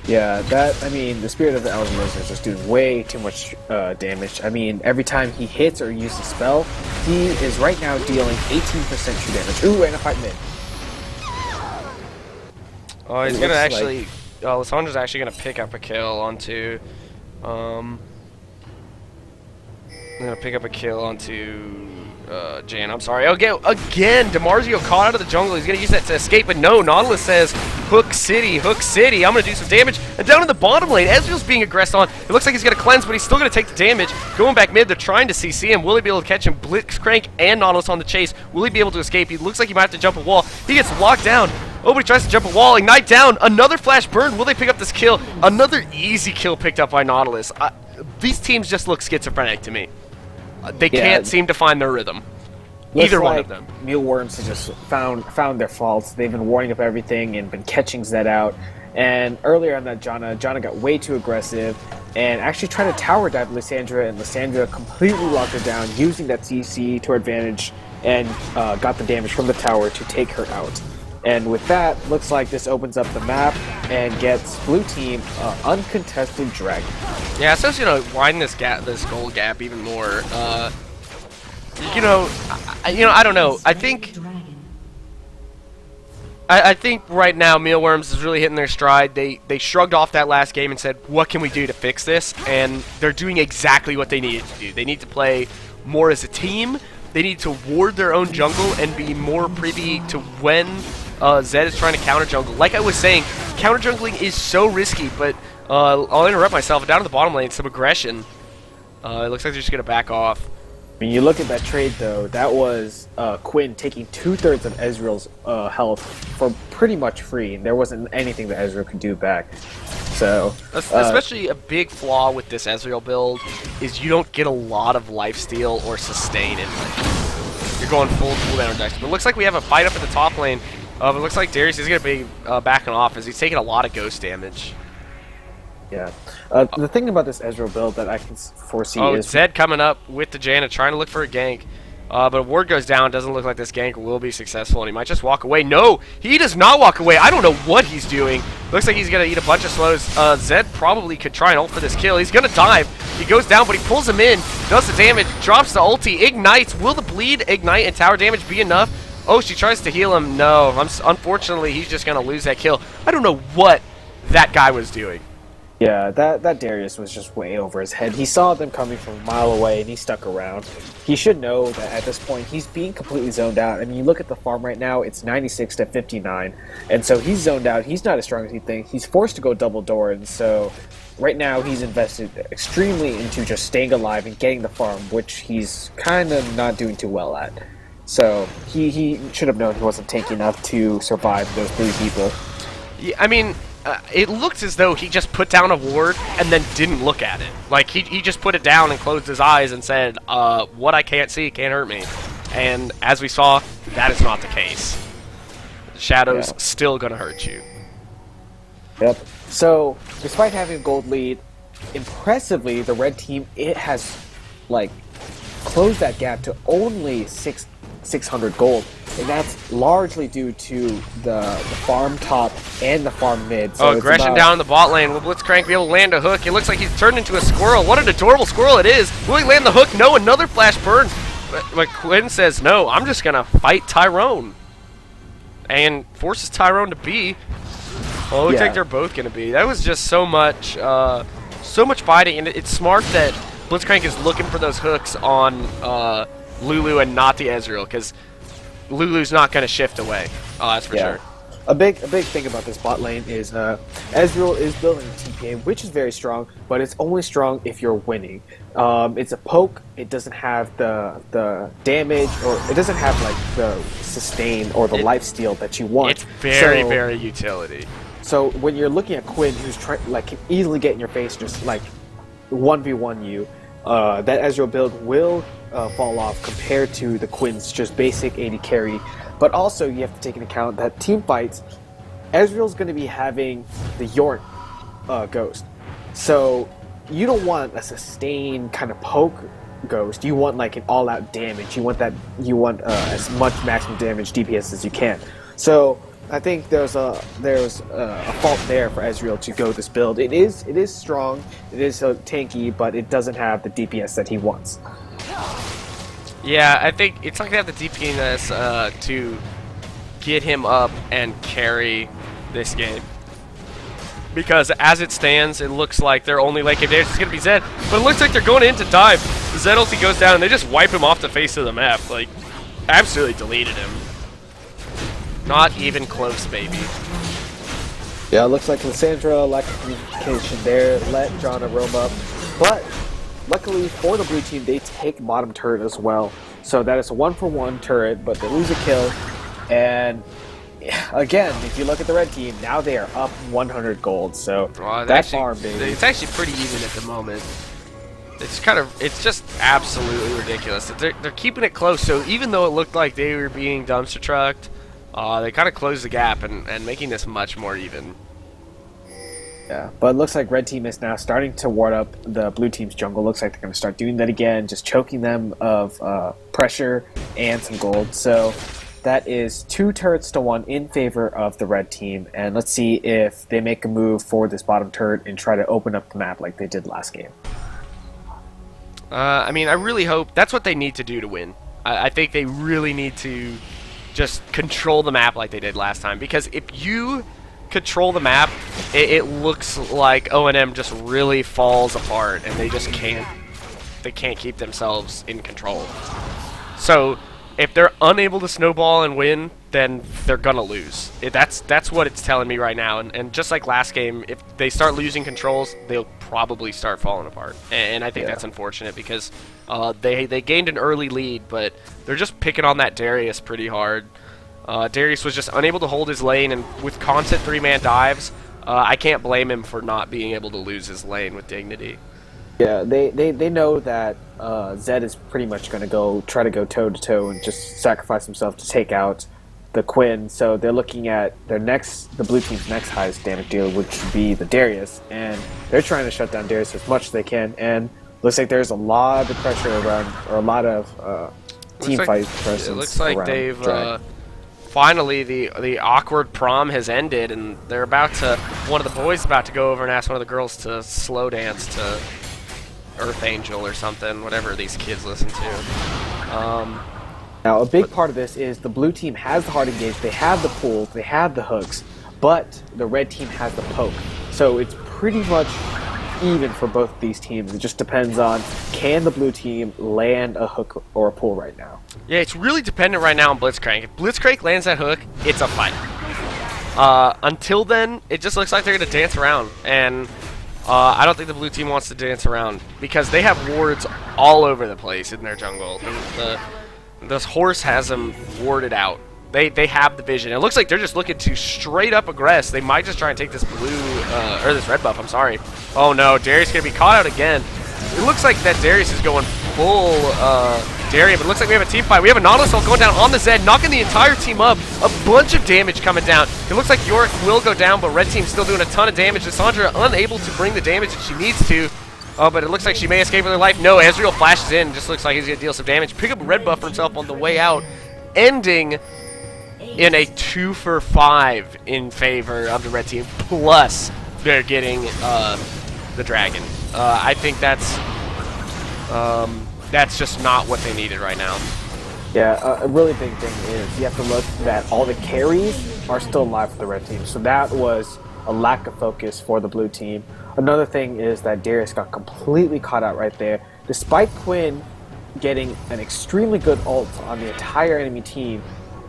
B: Yeah, the Spirit of the LRSS is just doing way too much damage. I mean, every time he hits or uses a spell, he is right now dealing 18% true damage. Ooh, and a fight mid.
A: Oh, he's going to actually... Lissandra's actually going to pick up a kill onto... Jan, I'm sorry. Again, DeMarzio caught out of the jungle. He's going to use that to escape, but no, Nautilus says, Hook City, Hook City. I'm going to do some damage. And down in the bottom lane, Ezreal's being aggressed on. It looks like he's going to cleanse, but he's still going to take the damage. Going back mid, they're trying to CC him. Will he be able to catch him? Blitzcrank and Nautilus on the chase. Will he be able to escape? He looks like he might have to jump a wall. He gets locked down. Oh, but he tries to jump a wall. Ignite down. Another flash burn. Will they pick up this kill? Another easy kill picked up by Nautilus. These teams just look schizophrenic to me. They can't seem to find their rhythm. Either one of them.
B: Mealworms have just found their faults. They've been warning up everything and been catching Zed out. And earlier on that Janna got way too aggressive and actually tried to tower dive Lysandra, and Lysandra completely locked her down, using that CC to her advantage, and got the damage from the tower to take her out. And with that, looks like this opens up the map and gets blue team uncontested dragon.
A: Yeah, so it's going to widen this gold gap even more. I don't know. I think right now Mealworms is really hitting their stride. They shrugged off that last game and said, what can we do to fix this? And they're doing exactly what they needed to do. They need to play more as a team. They need to ward their own jungle and be more privy to when Zed is trying to counter jungle. Like I was saying, counter jungling is so risky, but I'll interrupt myself. Down to the bottom lane, some aggression. It looks like they're just going to back off.
B: When you look at that trade, though, that was Quinn taking 2/3 of Ezreal's health for pretty much free. There wasn't anything that Ezreal could do back. So,
A: especially a big flaw with this Ezreal build is you don't get a lot of lifesteal or sustain in it. You're going full cooldown decks. But it looks like we have a fight up in the top lane. It looks like Darius is going to be backing off as he's taking a lot of ghost damage.
B: Yeah. The thing about this Ezreal build that I can foresee is...
A: Zed coming up with the Janna, trying to look for a gank. But a ward goes down. Doesn't look like this gank will be successful, and he might just walk away. No! He does not walk away. I don't know what he's doing. Looks like he's going to eat a bunch of slows. Zed probably could try and ult for this kill. He's going to dive. He goes down, but he pulls him in. Does the damage. Drops the ulti. Ignites. Will the bleed, ignite, and tower damage be enough? Oh, she tries to heal him. No. Unfortunately, he's just going to lose that kill. I don't know what that guy was doing.
B: Yeah, that Darius was just way over his head. He saw them coming from a mile away, and he stuck around. He should know that at this point, he's being completely zoned out. I mean, you look at the farm right now, it's 96 to 59, and so he's zoned out. He's not as strong as he thinks. He's forced to go double door, and so right now he's invested extremely into just staying alive and getting the farm, which he's kind of not doing too well at. So he should have known he wasn't tanky enough to survive those 3 people.
A: Yeah, I mean... it looks as though he just put down a ward and then didn't look at it. Like, he just put it down and closed his eyes and said, what I can't see can't hurt me. And as we saw, that is not the case. The Shadow's still going to hurt you.
B: Yep. So, despite having a gold lead, impressively, the red team, it has, like, closed that gap to only 600 gold. and that's largely due to the farm top and the farm mid. So
A: oh, aggression down in the bot lane. Will Blitzcrank be able to land a hook? It looks like he's turned into a squirrel. What an adorable squirrel it is. Will he land the hook? No, another flash burn. But Quinn says, no, I'm just going to fight Tyrone. And forces Tyrone to B. Well, it looks like they're both going to be. That was just so much fighting. And it's smart that Blitzcrank is looking for those hooks on Lulu and not the Ezreal, because Lulu's not going to shift away. Oh, that's for sure.
B: A big thing about this bot lane is Ezreal is building a TPA, which is very strong, but it's only strong if you're winning. It's a poke. It doesn't have the damage, or it doesn't have like the sustain or the lifesteal that you want.
A: It's very utility.
B: So when you're looking at Quinn, who's can easily get in your face, just like 1v1 you, that Ezreal build will fall off compared to the Quinn's just basic AD carry. But also, you have to take into account that team fights, Ezreal's going to be having the York Ghost. So you don't want a sustained kind of poke Ghost. You want like an all-out damage. You want as much maximum damage DPS as you can. So I think there's a fault there for Ezreal to go this build. It is strong. It is tanky, but it doesn't have the DPS that he wants.
A: Yeah, I think it's like they have the DPS to get him up and carry this game. Because as it stands, it looks like their only late game damage is going to be Zed. But it looks like they're going in to dive. The Zed ulti goes down and they just wipe him off the face of the map. Like, absolutely deleted him. Not even close, baby.
B: Yeah, it looks like Lissandra lack of communication there. Let Janna roam up. But luckily for the blue team, they take bottom turret as well. So that is a 1-for-1 turret, but they lose a kill. And again, if you look at the red team, now they are up 100 gold. So that farm, baby.
A: It's actually pretty even at the moment. It's just absolutely ridiculous. They're keeping it close. So even though it looked like they were being dumpster trucked, they kind of closed the gap and making this much more even.
B: Yeah, but it looks like red team is now starting to ward up the blue team's jungle. Looks like they're going to start doing that again, just choking them of pressure and some gold. So that is 2 turrets to 1 in favor of the red team. And let's see if they make a move for this bottom turret and try to open up the map like they did last game.
A: I mean, I really hope that's what they need to do to win. I think they really need to just control the map like they did last time. Because if you control the map, it looks like ONM just really falls apart and they just can't keep themselves in control. So if they're unable to snowball and win, then they're gonna lose. That's what it's telling me right now. And just like last game, if they start losing controls, they'll probably start falling apart. And I think that's unfortunate because they gained an early lead, but they're just picking on that Darius pretty hard. Darius was just unable to hold his lane, and with constant 3-man dives, I can't blame him for not being able to lose his lane with dignity.
B: Yeah, they know that Zed is pretty much going to try to go toe-to-toe and just sacrifice himself to take out the Quinn, so they're looking at the blue team's next highest damage dealer, which would be the Darius, and they're trying to shut down Darius as much as they can, and looks like there's a lot of pressure around, or a lot of team fight presence. It
A: looks like they've finally the awkward prom has ended, and they're about to. One of the boys is about to go over and ask one of the girls to slow dance to Earth Angel or something, whatever these kids listen to.
B: Now, a big part of this is the blue team has the hard engage, they have the pull, they have the hooks, but the red team has the poke. So it's pretty much even for both of these teams. It just depends on, can the blue team land a hook or a pull right now?
A: Yeah, it's really dependent right now on Blitzcrank. If Blitzcrank lands that hook, it's a fight. Until then, it just looks like they're going to dance around, and I don't think the blue team wants to dance around because they have wards all over the place in their jungle. This HORS has them warded out. They have the vision. It looks like they're just looking to straight up aggress. They might just try and take this blue, or this red buff, I'm sorry. Oh no, Darius going to be caught out again. It looks like that Darius is going full Darian, but it looks like we have a team fight. We have a Nautilus Assault going down on the Zed, knocking the entire team up. A bunch of damage coming down. It looks like Yorick will go down, but red team's still doing a ton of damage. Lissandra unable to bring the damage that she needs to. But it looks like she may escape with her life. No, Ezreal flashes in. Just looks like he's going to deal some damage. Pick up a red buff for himself on the way out, ending in a 2-for-5 in favor of the red team. Plus, they're getting the dragon. I think that's just not what they needed right now.
B: Yeah, a really big thing is you have to look that all the carries are still alive for the red team. So that was a lack of focus for the blue team. Another thing is that Darius got completely caught out right there. Despite Quinn getting an extremely good ult on the entire enemy team,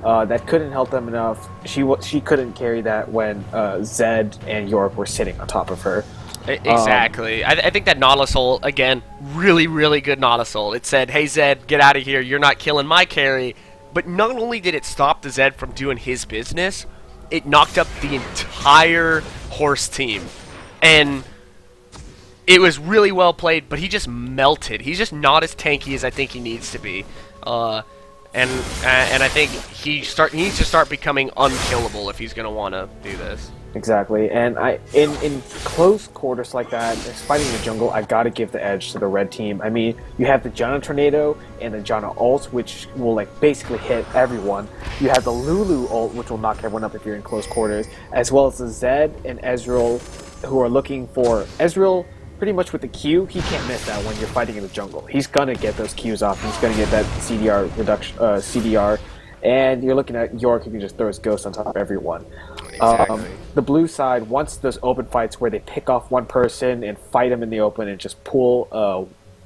B: that couldn't help them enough. She couldn't carry that when Zed and York were sitting on top of her.
A: Exactly. I think that Nautilus ult, again, really, really good Nautilus ult. It said, hey Zed, get out of here, you're not killing my carry. But not only did it stop the Zed from doing his business, it knocked up the entire HORS team. And it was really well played, but he just melted. He's just not as tanky as I think he needs to be. And I think he needs to start becoming unkillable if he's going to want to do this.
B: Exactly, and in close quarters like that, fighting in the jungle, I gotta give the edge to the red team. I mean, you have the Janna Tornado and the Janna ult, which will like basically hit everyone. You have the Lulu ult, which will knock everyone up if you're in close quarters, as well as the Zed and Ezreal, who are looking for Ezreal. Pretty much with the Q, he can't miss that when you're fighting in the jungle. He's gonna get those Qs off. He's gonna get that CDR reduction, CDR, and you're looking at York who can just throw his ghost on top of everyone.
A: Exactly.
B: The blue side wants those open fights where they pick off one person and fight him in the open and just pull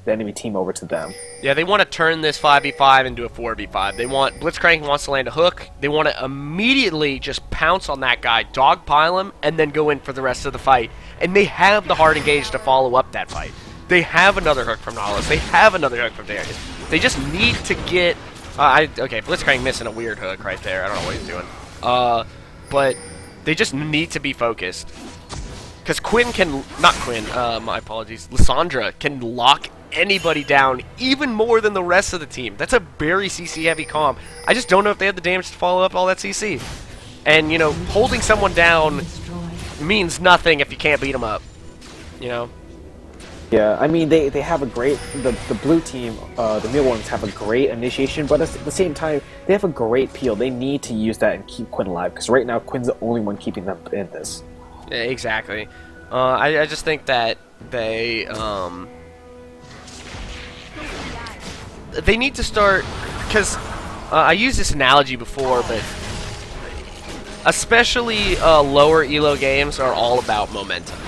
B: the enemy team over to them.
A: Yeah, they want to turn this 5v5 into a 4v5. They want Blitzcrank wants to land a hook. They want to immediately just pounce on that guy, dogpile him, and then go in for the rest of the fight. And they have the hard engage to follow up that fight. They have another hook from Nautilus. They have another hook from Darius. They just need to get... okay, Blitzcrank missing a weird hook right there. I don't know what he's doing. But they just need to be focused. Because Quinn can... Not Quinn, my apologies. Lissandra can lock anybody down even more than the rest of the team. That's a very CC-heavy comp. I just don't know if they have the damage to follow up all that CC. And, you know, holding someone down means nothing if you can't beat them up. You know?
B: Yeah, I mean, they have a great... The blue team, the Mealworms, have a great initiation, but at the same time, they have a great peel. They need to use that and keep Quinn alive, because right now, Quinn's the only one keeping them in this.
A: Exactly. I just think that they need to start... Because I used this analogy before, but... Especially lower elo games are all about momentum.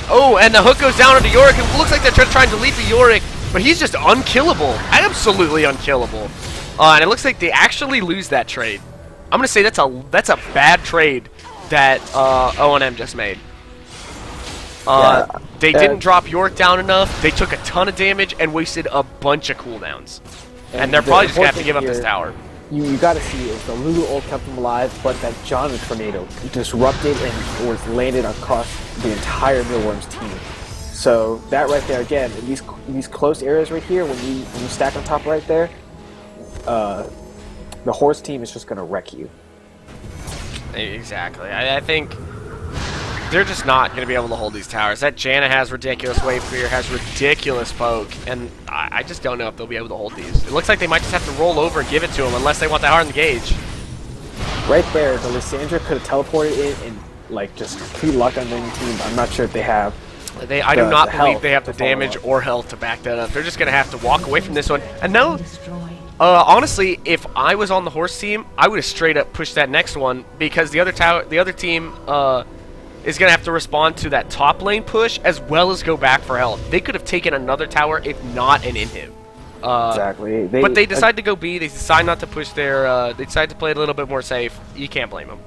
A: Oh, and the hook goes down onto Yorick. It looks like they're trying to leap the Yorick, but he's just unkillable. Absolutely unkillable. And it looks like they actually lose that trade. I'm gonna say that's a bad trade that ONM just made. They didn't drop Yorick down enough. They took a ton of damage and wasted a bunch of cooldowns. And they're probably just gonna have to give up this tower.
B: You gotta see is the Lulu ult kept them alive, but that Janna Tornado disrupted and was landed across the entire Mealworms team. So that right there, again, in these close areas right here, when you stack on top right there, the HORS team is just gonna wreck you.
A: Exactly. I think they're just not going to be able to hold these towers. That Janna has ridiculous wave clear, has ridiculous poke, and I just don't know if they'll be able to hold these. It looks like they might just have to roll over and give it to them unless they want that hard engage.
B: Right there, the Lissandra could have teleported in and like just complete luck on the enemy team. I'm not sure if they have.
A: I do not believe they have the damage or health to back that up. They're just going to have to walk away from this one. And now, honestly, if I was on the HORS team, I would have straight up pushed that next one because the other team is going to have to respond to that top lane push as well as go back for health. They could have taken another tower if not an inhib.
B: Exactly.
A: But they decide to go B. They decide not to push their... they decide to play it a little bit more safe. You can't blame them.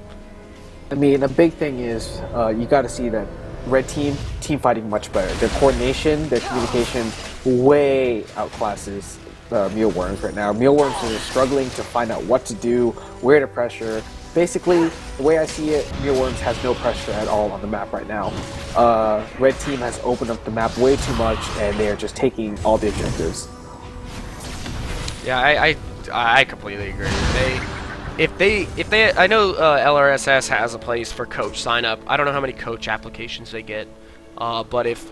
B: I mean, the big thing is you got to see that red team fighting much better. Their coordination, their communication way outclasses Mealworms right now. Mealworms are struggling to find out what to do, where to pressure. Basically, the way I see it, Mealworms has no pressure at all on the map right now. Red team has opened up the map way too much, and they are just taking all the objectives.
A: Yeah, I completely agree. If they I know LRSS has a place for coach sign up. I don't know how many coach applications they get, but if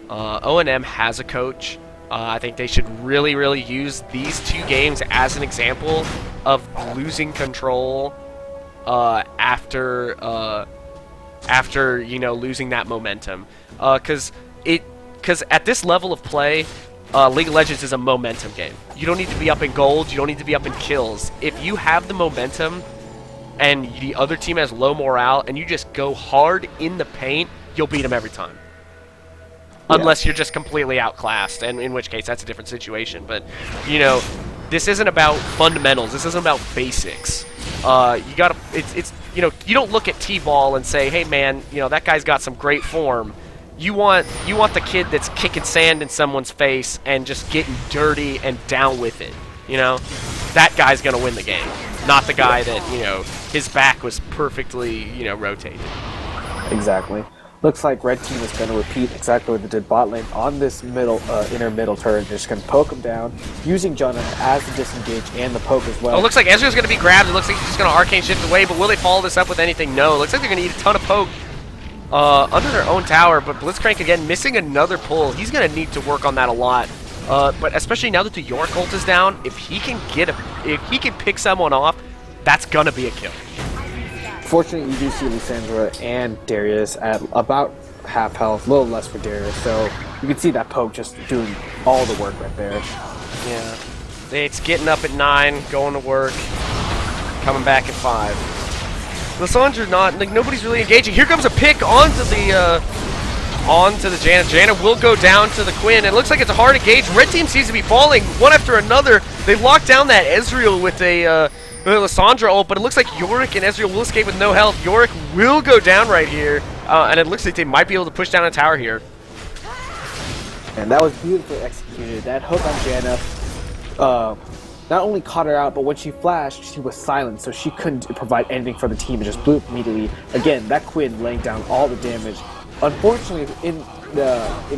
A: ONM has a coach, I think they should really use these two games as an example of losing control after you know, losing that momentum, because at this level of play, League of Legends is a momentum game. You don't need to be up in gold, you don't need to be up in kills. If you have the momentum and the other team has low morale and you just go hard in the paint, you'll beat them every time. Unless you're just completely outclassed, and in which case that's a different situation. But, you know, this isn't about fundamentals. This isn't about basics. You gotta, it's you know, you don't look at T-ball and say, hey man, you know, that guy's got some great form. You want the kid that's kicking sand in someone's face and just getting dirty and down with it. You know, that guy's gonna win the game, not the guy that, you know, his back was perfectly, you know, rotated.
B: Exactly. Looks like red team is going to repeat exactly what they did bot lane on this inner middle turret. They're just going to poke him down, using Janna as the disengage and the poke as well.
A: Oh, it looks like Ezreal's going to be grabbed. It looks like he's just going to arcane shift away, but will they follow this up with anything? No. It looks like they're going to eat a ton of poke under their own tower, but Blitzcrank again missing another pull. He's going to need to work on that a lot. But especially now that the Yorick ult is down, if he can pick someone off, that's going to be a kill.
B: Fortunately, you do see Lysandra and Darius at about half health, a little less for Darius, so you can see that poke just doing all the work right there.
A: Yeah. It's getting up at 9, going to work, coming back at 5. Lysandra not, like, nobody's really engaging. Here comes a pick onto the Janna. Janna will go down to the Quinn, and it looks like it's a hard engage. Red team seems to be falling one after another. They've locked down that Ezreal with a Lysandra ult, but it looks like Yorick and Ezreal will escape with no health. Yorick will go down right here, and it looks like they might be able to push down a tower here.
B: And that was beautifully executed. That hook on Janna not only caught her out, but when she flashed, she was silent, so she couldn't provide anything for the team and just blew up immediately. Again, that Quinn laying down all the damage. Unfortunately, in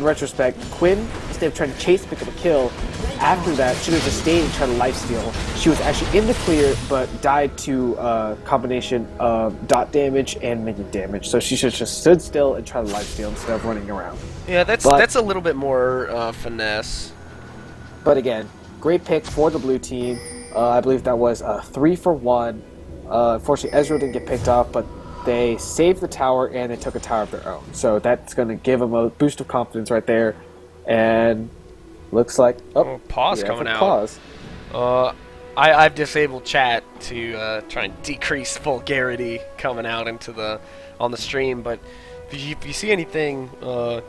B: retrospect, Quinn, instead of trying to chase pick up a kill, after that, should have just stayed and tried to lifesteal. She was actually in the clear, but died to a combination of dot damage and minion damage. So she should have just stood still and tried to lifesteal instead of running around.
A: Yeah, that's a little bit more finesse.
B: But again, great pick for the blue team. I believe that was 3 for 1. Unfortunately, Ezreal didn't get picked off, but they saved the tower and they took a tower of their own. So that's going to give them a boost of confidence right there. And looks like
A: pause coming out.
B: Pause.
A: I've disabled chat to try and decrease vulgarity coming out on the stream. But if you see anything, you know,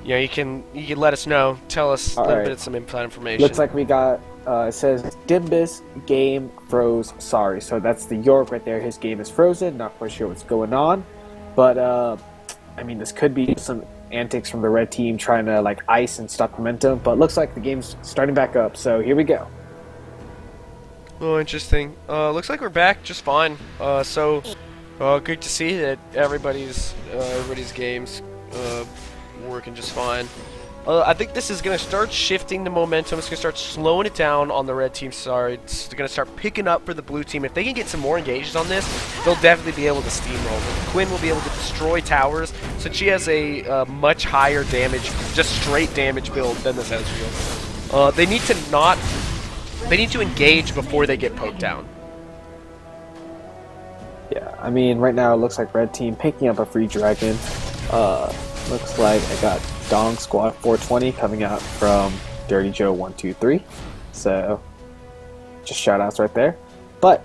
A: you can let us know. Tell us a little bit of some inside information.
B: Looks like we got. It says Dimbus game froze. Sorry, so that's the Yorick right there. His game is frozen. Not quite sure what's going on, but I mean, this could be some antics from the red team trying to like ice and stop momentum. But looks like the game's starting back up. So here we go.
A: Oh, interesting. Looks like we're back just fine. So good to see that everybody's games working just fine. I think this is going to start shifting the momentum. It's going to start slowing it down on the red team side. It's going to start picking up for the blue team. If they can get some more engages on this, they'll definitely be able to steamroll. Quinn will be able to destroy towers, since she has a much higher damage, just straight damage build than this Ezreal. They need to engage before they get poked down.
B: Yeah, I mean, right now it looks like red team picking up a free dragon. Looks like I got Dong Squad 420 coming out from Dirty Joe 123. So, just shout outs right there. But,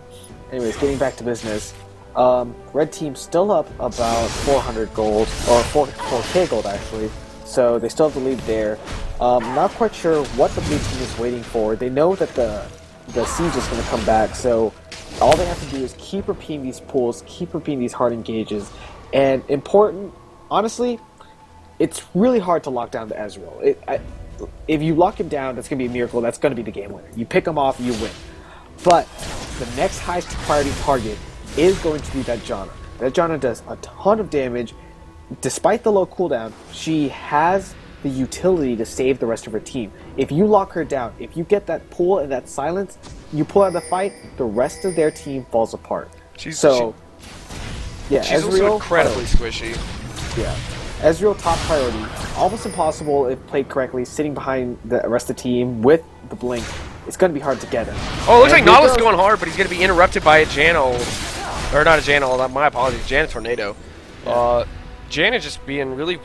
B: anyways, getting back to business. Red team still up about 400 gold, or 4K gold actually. So they still have the lead there. Not quite sure what the blue team is waiting for. They know that the siege is going to come back. So all they have to do is keep repeating these pulls, keep repeating these hard engages. And important, honestly, it's really hard to lock down the Ezreal. If you lock him down, that's going to be a miracle. That's going to be the game winner. You pick him off, you win. But the next highest priority target is going to be that Janna. That Janna does a ton of damage. Despite the low cooldown, she has the utility to save the rest of her team. If you lock her down, if you get that pull and that silence, you pull out of the fight, the rest of their team falls apart.
A: She's
B: also
A: incredibly squishy.
B: Yeah. Ezreal top priority. Almost impossible if played correctly, sitting behind the rest of the team with the blink. It's going to be hard to get him.
A: Oh, it looks like Nautilus going hard, but he's going to be interrupted by a Janna ult. or not a Janet, my apologies, Janet Tornado. Janet just being really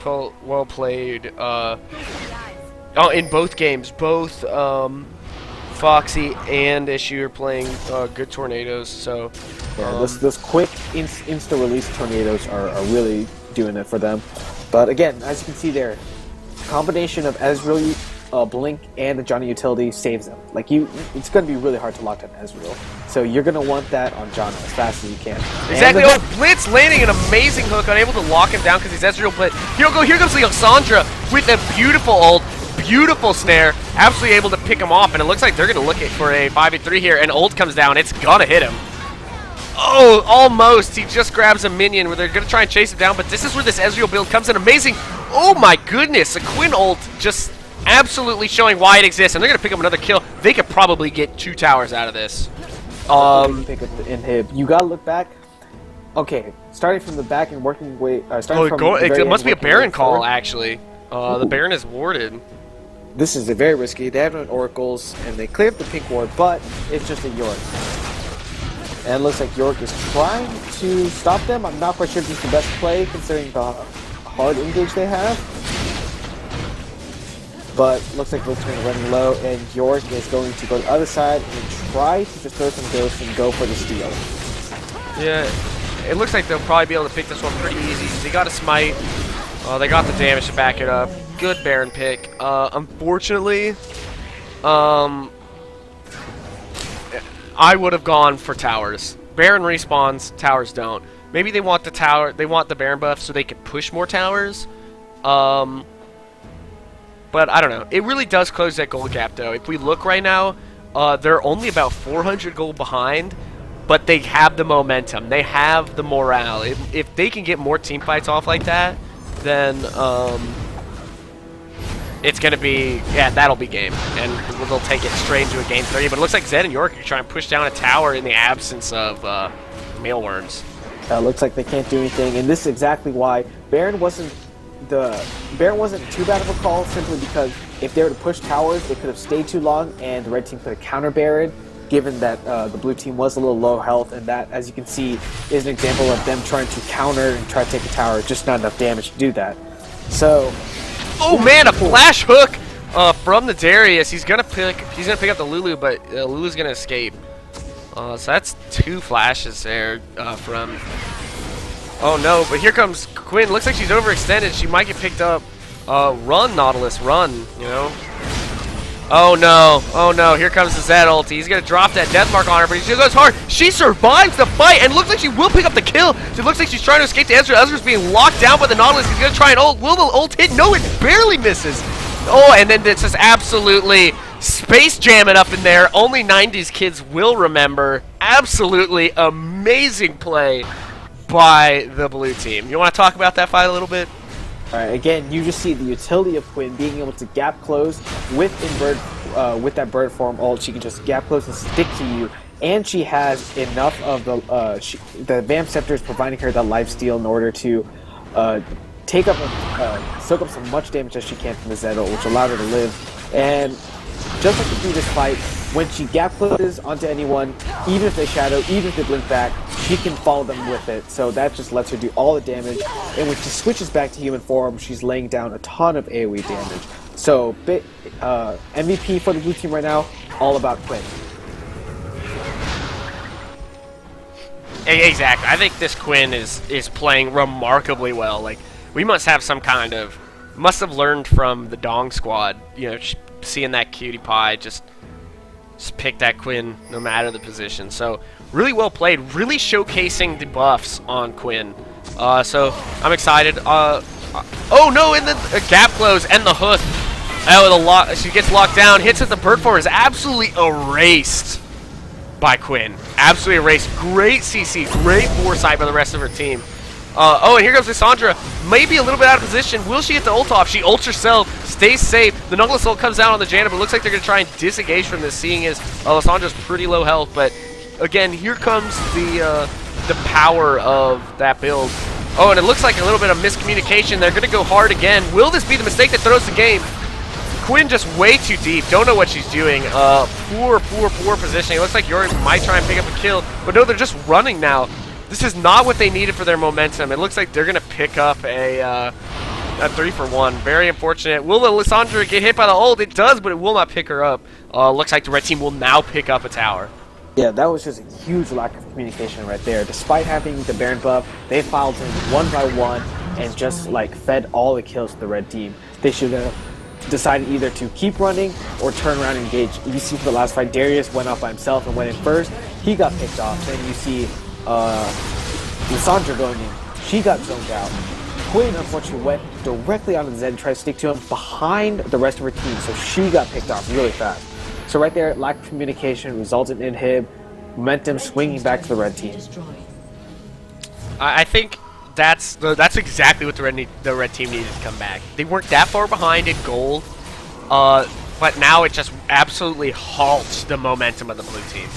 A: well played. In both games, both Foxy and Issue are playing good tornadoes. So
B: yeah, those quick insta release tornadoes are really doing it for them. But again, as you can see there, combination of Ezreal, Blink, and the Johnny utility saves them. Like it's going to be really hard to lock down Ezreal. So you're going to want that on Johnny as fast as you can.
A: Exactly. Oh, Blitz landing an amazing hook, unable to lock him down because he's Ezreal. But here comes Lissandra with a beautiful ult, beautiful snare, absolutely able to pick him off. And it looks like they're going to look for a 5v3 here. And ult comes down. It's going to hit him. Oh, almost. He just grabs a minion where they're going to try and chase him down. But this is where this Ezreal build comes in amazing. Oh my goodness. A Quinn ult just absolutely showing why it exists. And they're going to pick up another kill. They could probably get 2 towers out of this.
B: Pick up the inhib. You got to look back. Okay, starting from the back and working way.
A: It must be a Baron call, actually. The Baron is warded.
B: This is very risky. They have no oracles, and they cleared the pink ward, but it's just a York. And it looks like York is trying to stop them. I'm not quite sure if it's the best play, considering the hard engage they have. But looks like Blitzcrank running low, and York is going to go to the other side and try to just throw some ghosts and go for the steal.
A: Yeah, it looks like they'll probably be able to pick this one pretty easy. They got a smite. They got the damage to back it up. Good Baron pick. Unfortunately, I would have gone for towers. Baron respawns, towers don't. Maybe they want the tower. They want the Baron buff so they can push more towers. But I don't know. It really does close that gold gap, though. If we look right now, they're only about 400 gold behind, but they have the momentum. They have the morale. If they can get more team fights off like that, then it's going to be, yeah, that'll be game. And they'll take it straight into a game 3. But it looks like Zed and York are trying to push down a tower in the absence of Mealworms.
B: Looks like they can't do anything, and this is exactly why Baron wasn't too bad of a call, simply because if they were to push towers, they could have stayed too long, and the red team could have counter Baron, given that the blue team was a little low health, and that, as you can see, is an example of them trying to counter and try to take a tower, just not enough damage to do that. So,
A: oh man, a flash hook from the Darius. He's gonna pick up the Lulu, but Lulu's gonna escape. So that's 2 flashes there from. Oh no, but here comes Quinn. Looks like she's overextended. She might get picked up. Run, Nautilus, run, you know. Oh no, here comes the Zed ulti. He's gonna drop that death mark on her, but he goes hard. She survives the fight, and looks like she will pick up the kill. So it looks like she's trying to escape to Ezra. Ezra's being locked down by the Nautilus. He's gonna try and ult. Will the ult hit? No, it barely misses. Oh, and then it's just absolutely space jamming up in there. Only 90s kids will remember. Absolutely amazing play by the blue team. You want to talk about that fight a little bit?
B: Alright, again, you just see the utility of Quinn being able to gap close with that bird form ult. She can just gap close and stick to you, and she has enough of the Vamp Scepter is providing her that lifesteal in order to soak up as much damage as she can from the Zed ult, which allowed her to live. And just like the previous fight, when she gap closes onto anyone, even if they shadow, even if they blink back, she can follow them with it. So that just lets her do all the damage. And when she switches back to human form, she's laying down a ton of AoE damage. So MVP for the blue team right now, all about Quinn.
A: Exactly. I think this Quinn is playing remarkably well. Like, we must have learned from the Dong squad, you know, seeing that cutie pie just pick that Quinn no matter the position. So really well played, really showcasing the buffs on Quinn. So I'm excited. Oh no, and then a gap close and the hook. Oh, she gets locked down, hits at the bird form, is absolutely erased by Quinn. Absolutely erased. Great CC, great foresight by the rest of her team. Oh, and here comes Lissandra. Maybe a little bit out of position. Will she get the ult off? She ults herself, stays safe. The Nautilus ult comes down on the Janet, but it looks like they're going to try and disengage from this, seeing as Lissandra's pretty low health. But again, here comes the power of that build. Oh, and it looks like a little bit of miscommunication. They're going to go hard again. Will this be the mistake that throws the game? Quinn just way too deep. Don't know what she's doing. Poor positioning. It looks like Yori might try and pick up a kill, but no, they're just running now. This is not what they needed for their momentum. It looks like they're going to pick up a 3-for-1. Very unfortunate. Will Lissandra get hit by the ult? It does, but it will not pick her up. Looks like the red team will now pick up a tower.
B: Yeah, that was just a huge lack of communication right there. Despite having the Baron buff, they filed in one by one and just like fed all the kills to the red team. They should have decided either to keep running or turn around and engage. You see for the last fight, Darius went off by himself and went in first. He got picked off. Then you see Lissandra going in. She got zoned out. Quinn, unfortunately, went directly onto the Zed and tried to stick to him behind the rest of her team, so she got picked off really fast. So right there, lack of communication resulted in inhib, momentum swinging back to the red team.
A: I think that's exactly what the red team needed to come back. They weren't that far behind in gold, but now it just absolutely halts the momentum of the blue team,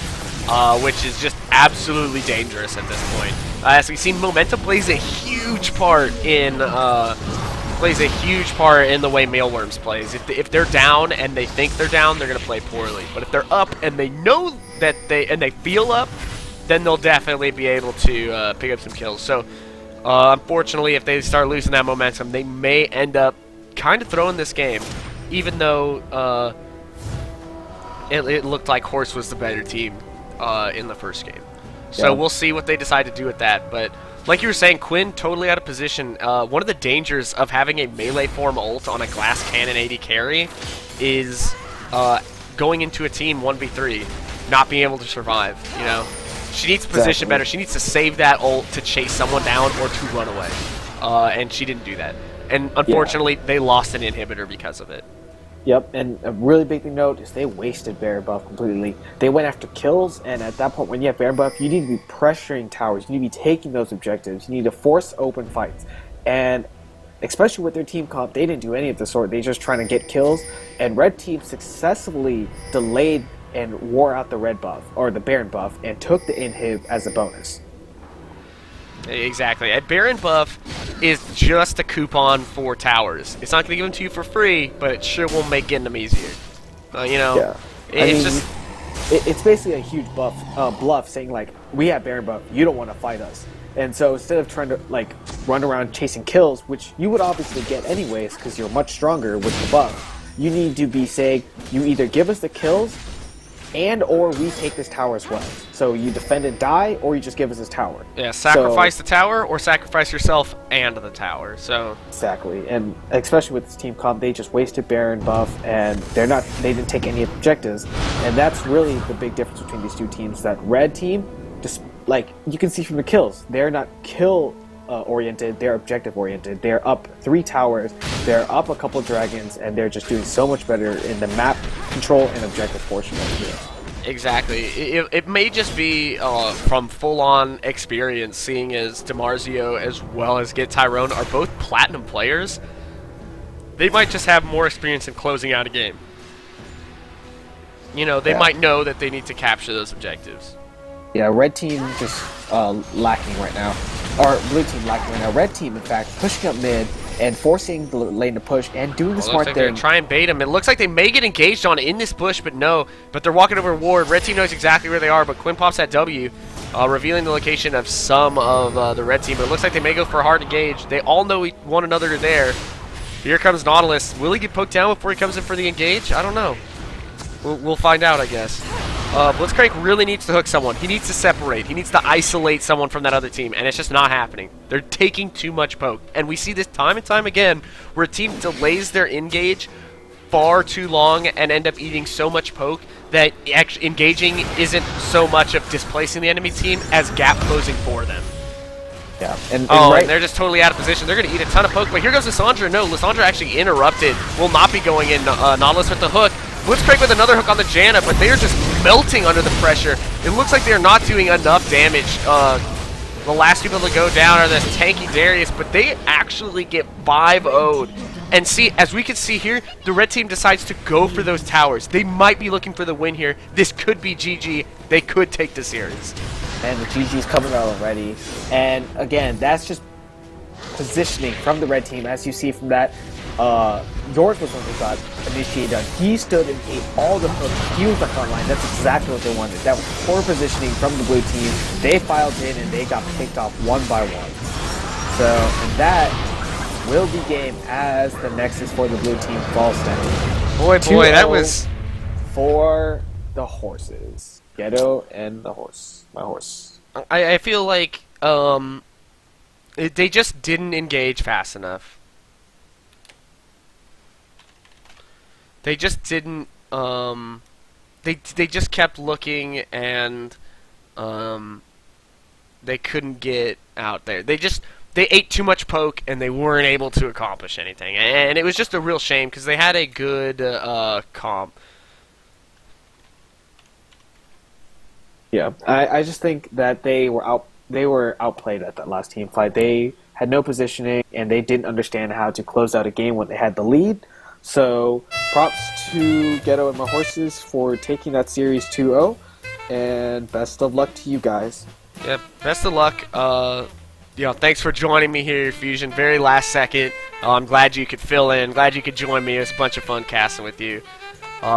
A: which is just absolutely dangerous at this point. As we've seen, momentum plays a huge part in the way Mealworms plays. If they're down and they think they're down, they're gonna play poorly. But if they're up and they know that they feel up, then they'll definitely be able to pick up some kills. So unfortunately, if they start losing that momentum, they may end up kind of throwing this game, even though it looked like HORS was the better team in the first game. So we'll see what they decide to do with that. But like you were saying, Quinn totally out of position. One of the dangers of having a melee form ult on a glass cannon AD carry is going into a team 1v3, not being able to survive. You know, she needs to position better. She needs to save that ult to chase someone down or to run away, and she didn't do that. And unfortunately, they lost an inhibitor because of it.
B: Yep, and a really big thing to note is they wasted Baron buff completely. They went after kills, and at that point, when you have Baron buff, you need to be pressuring towers. You need to be taking those objectives. You need to force open fights. And especially with their team comp, they didn't do any of the sort. They just trying to get kills, and red team successfully delayed and wore out the red buff, or the Baron buff, and took the inhib as a bonus.
A: Exactly. A Baron buff is just a coupon for towers. It's not going to give them to you for free, but it sure will make getting them easier. You know,
B: it's basically a huge bluff saying like, we have Baron buff, you don't want to fight us. And so instead of trying to like run around chasing kills, which you would obviously get anyways because you're much stronger with the buff, you need to be saying, you either give us the kills and or we take this tower as well. So you defend and die, or you just give us this tower.
A: Yeah, sacrifice the tower, or sacrifice yourself and the tower. So
B: exactly, and especially with this team comp, they just wasted Baron buff, and they didn't take any objectives, and that's really the big difference between these two teams. That red team, just like you can see from the kills, they're not kill oriented, they're objective oriented. They're up 3 towers, they're up a couple dragons, and they're just doing so much better in the map control and objective portion of the game.
A: Exactly. It may just be from full-on experience, seeing as DiMarzio as well as Get Tyrone are both platinum players. They might just have more experience in closing out a game. You know, they might know that they need to capture those objectives.
B: Yeah, red team just lacking right now. Or blue team lacking right now. Red team, in fact, pushing up mid and forcing the lane to push and doing the smart thing.
A: They're try and bait him. It looks like they may get engaged on in this bush, but no. But they're walking over ward. Red team knows exactly where they are, but Quinn pops that W, revealing the location of some of the red team. But it looks like they may go for a hard engage. They all know one another are there. Here comes Nautilus. Will he get poked down before he comes in for the engage? I don't know. We'll find out, I guess. Blitzcrank really needs to hook someone. He needs to separate. He needs to isolate someone from that other team, and it's just not happening. They're taking too much poke. And we see this time and time again where a team delays their engage far too long and end up eating so much poke that actually engaging isn't so much of displacing the enemy team as gap closing for them.
B: Yeah, and
A: they're just totally out of position. They're going to eat a ton of poke, but here goes Lissandra. No, Lissandra actually interrupted. Will not be going in. Nautilus with the hook. Blitzcrank with another hook on the Janna, but they are just melting under the pressure. It looks like they're not doing enough damage. The last people to go down are this tanky Darius, but they actually get 5-0'd. And see, as we can see here, the red team decides to go for those towers. They might be looking for the win here. This could be GG. They could take the series.
B: And the GG's coming out already. And again, that's just positioning from the red team. As you see from that, George was the one who got initiated on. He stood and ate all the hooks. He was the front line. That's exactly what they wanted. That was poor positioning from the blue team. They filed in and they got picked off one by one. So, and that will be game as the Nexus for the blue team falls down.
A: Boy, that was...
B: For the horses. Ghetto and the horse. My horse.
A: I feel like they just didn't engage fast enough. They just didn't. They just kept looking and they couldn't get out there. They ate too much poke and they weren't able to accomplish anything. And it was just a real shame because they had a good comp.
B: Yeah, I just think that they were outplayed at that last team fight. They had no positioning and they didn't understand how to close out a game when they had the lead. So props to Ghetto and my horses for taking that series 2-0, and best of luck to you guys.
A: Yep, best of luck. Thanks for joining me here, Fusion. Very last second. I'm glad you could fill in. Glad you could join me. It was a bunch of fun casting with you.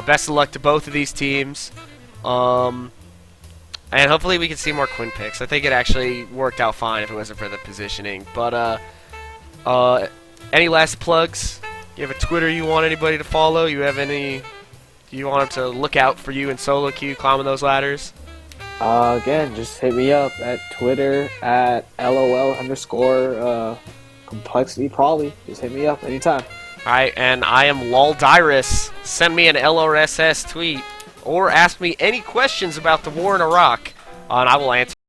A: Best of luck to both of these teams. And hopefully we can see more Quinn picks. I think it actually worked out fine if it wasn't for the positioning. But any last plugs? You have a Twitter you want anybody to follow? You have any? Do you want them to look out for you in solo queue climbing those ladders?
B: Again, just hit me up at Twitter at LOL_complexity probably. Just hit me up anytime.
A: Alright, and I am LolDyrus. Send me an LRSS tweet or ask me any questions about the war in Iraq, and I will answer.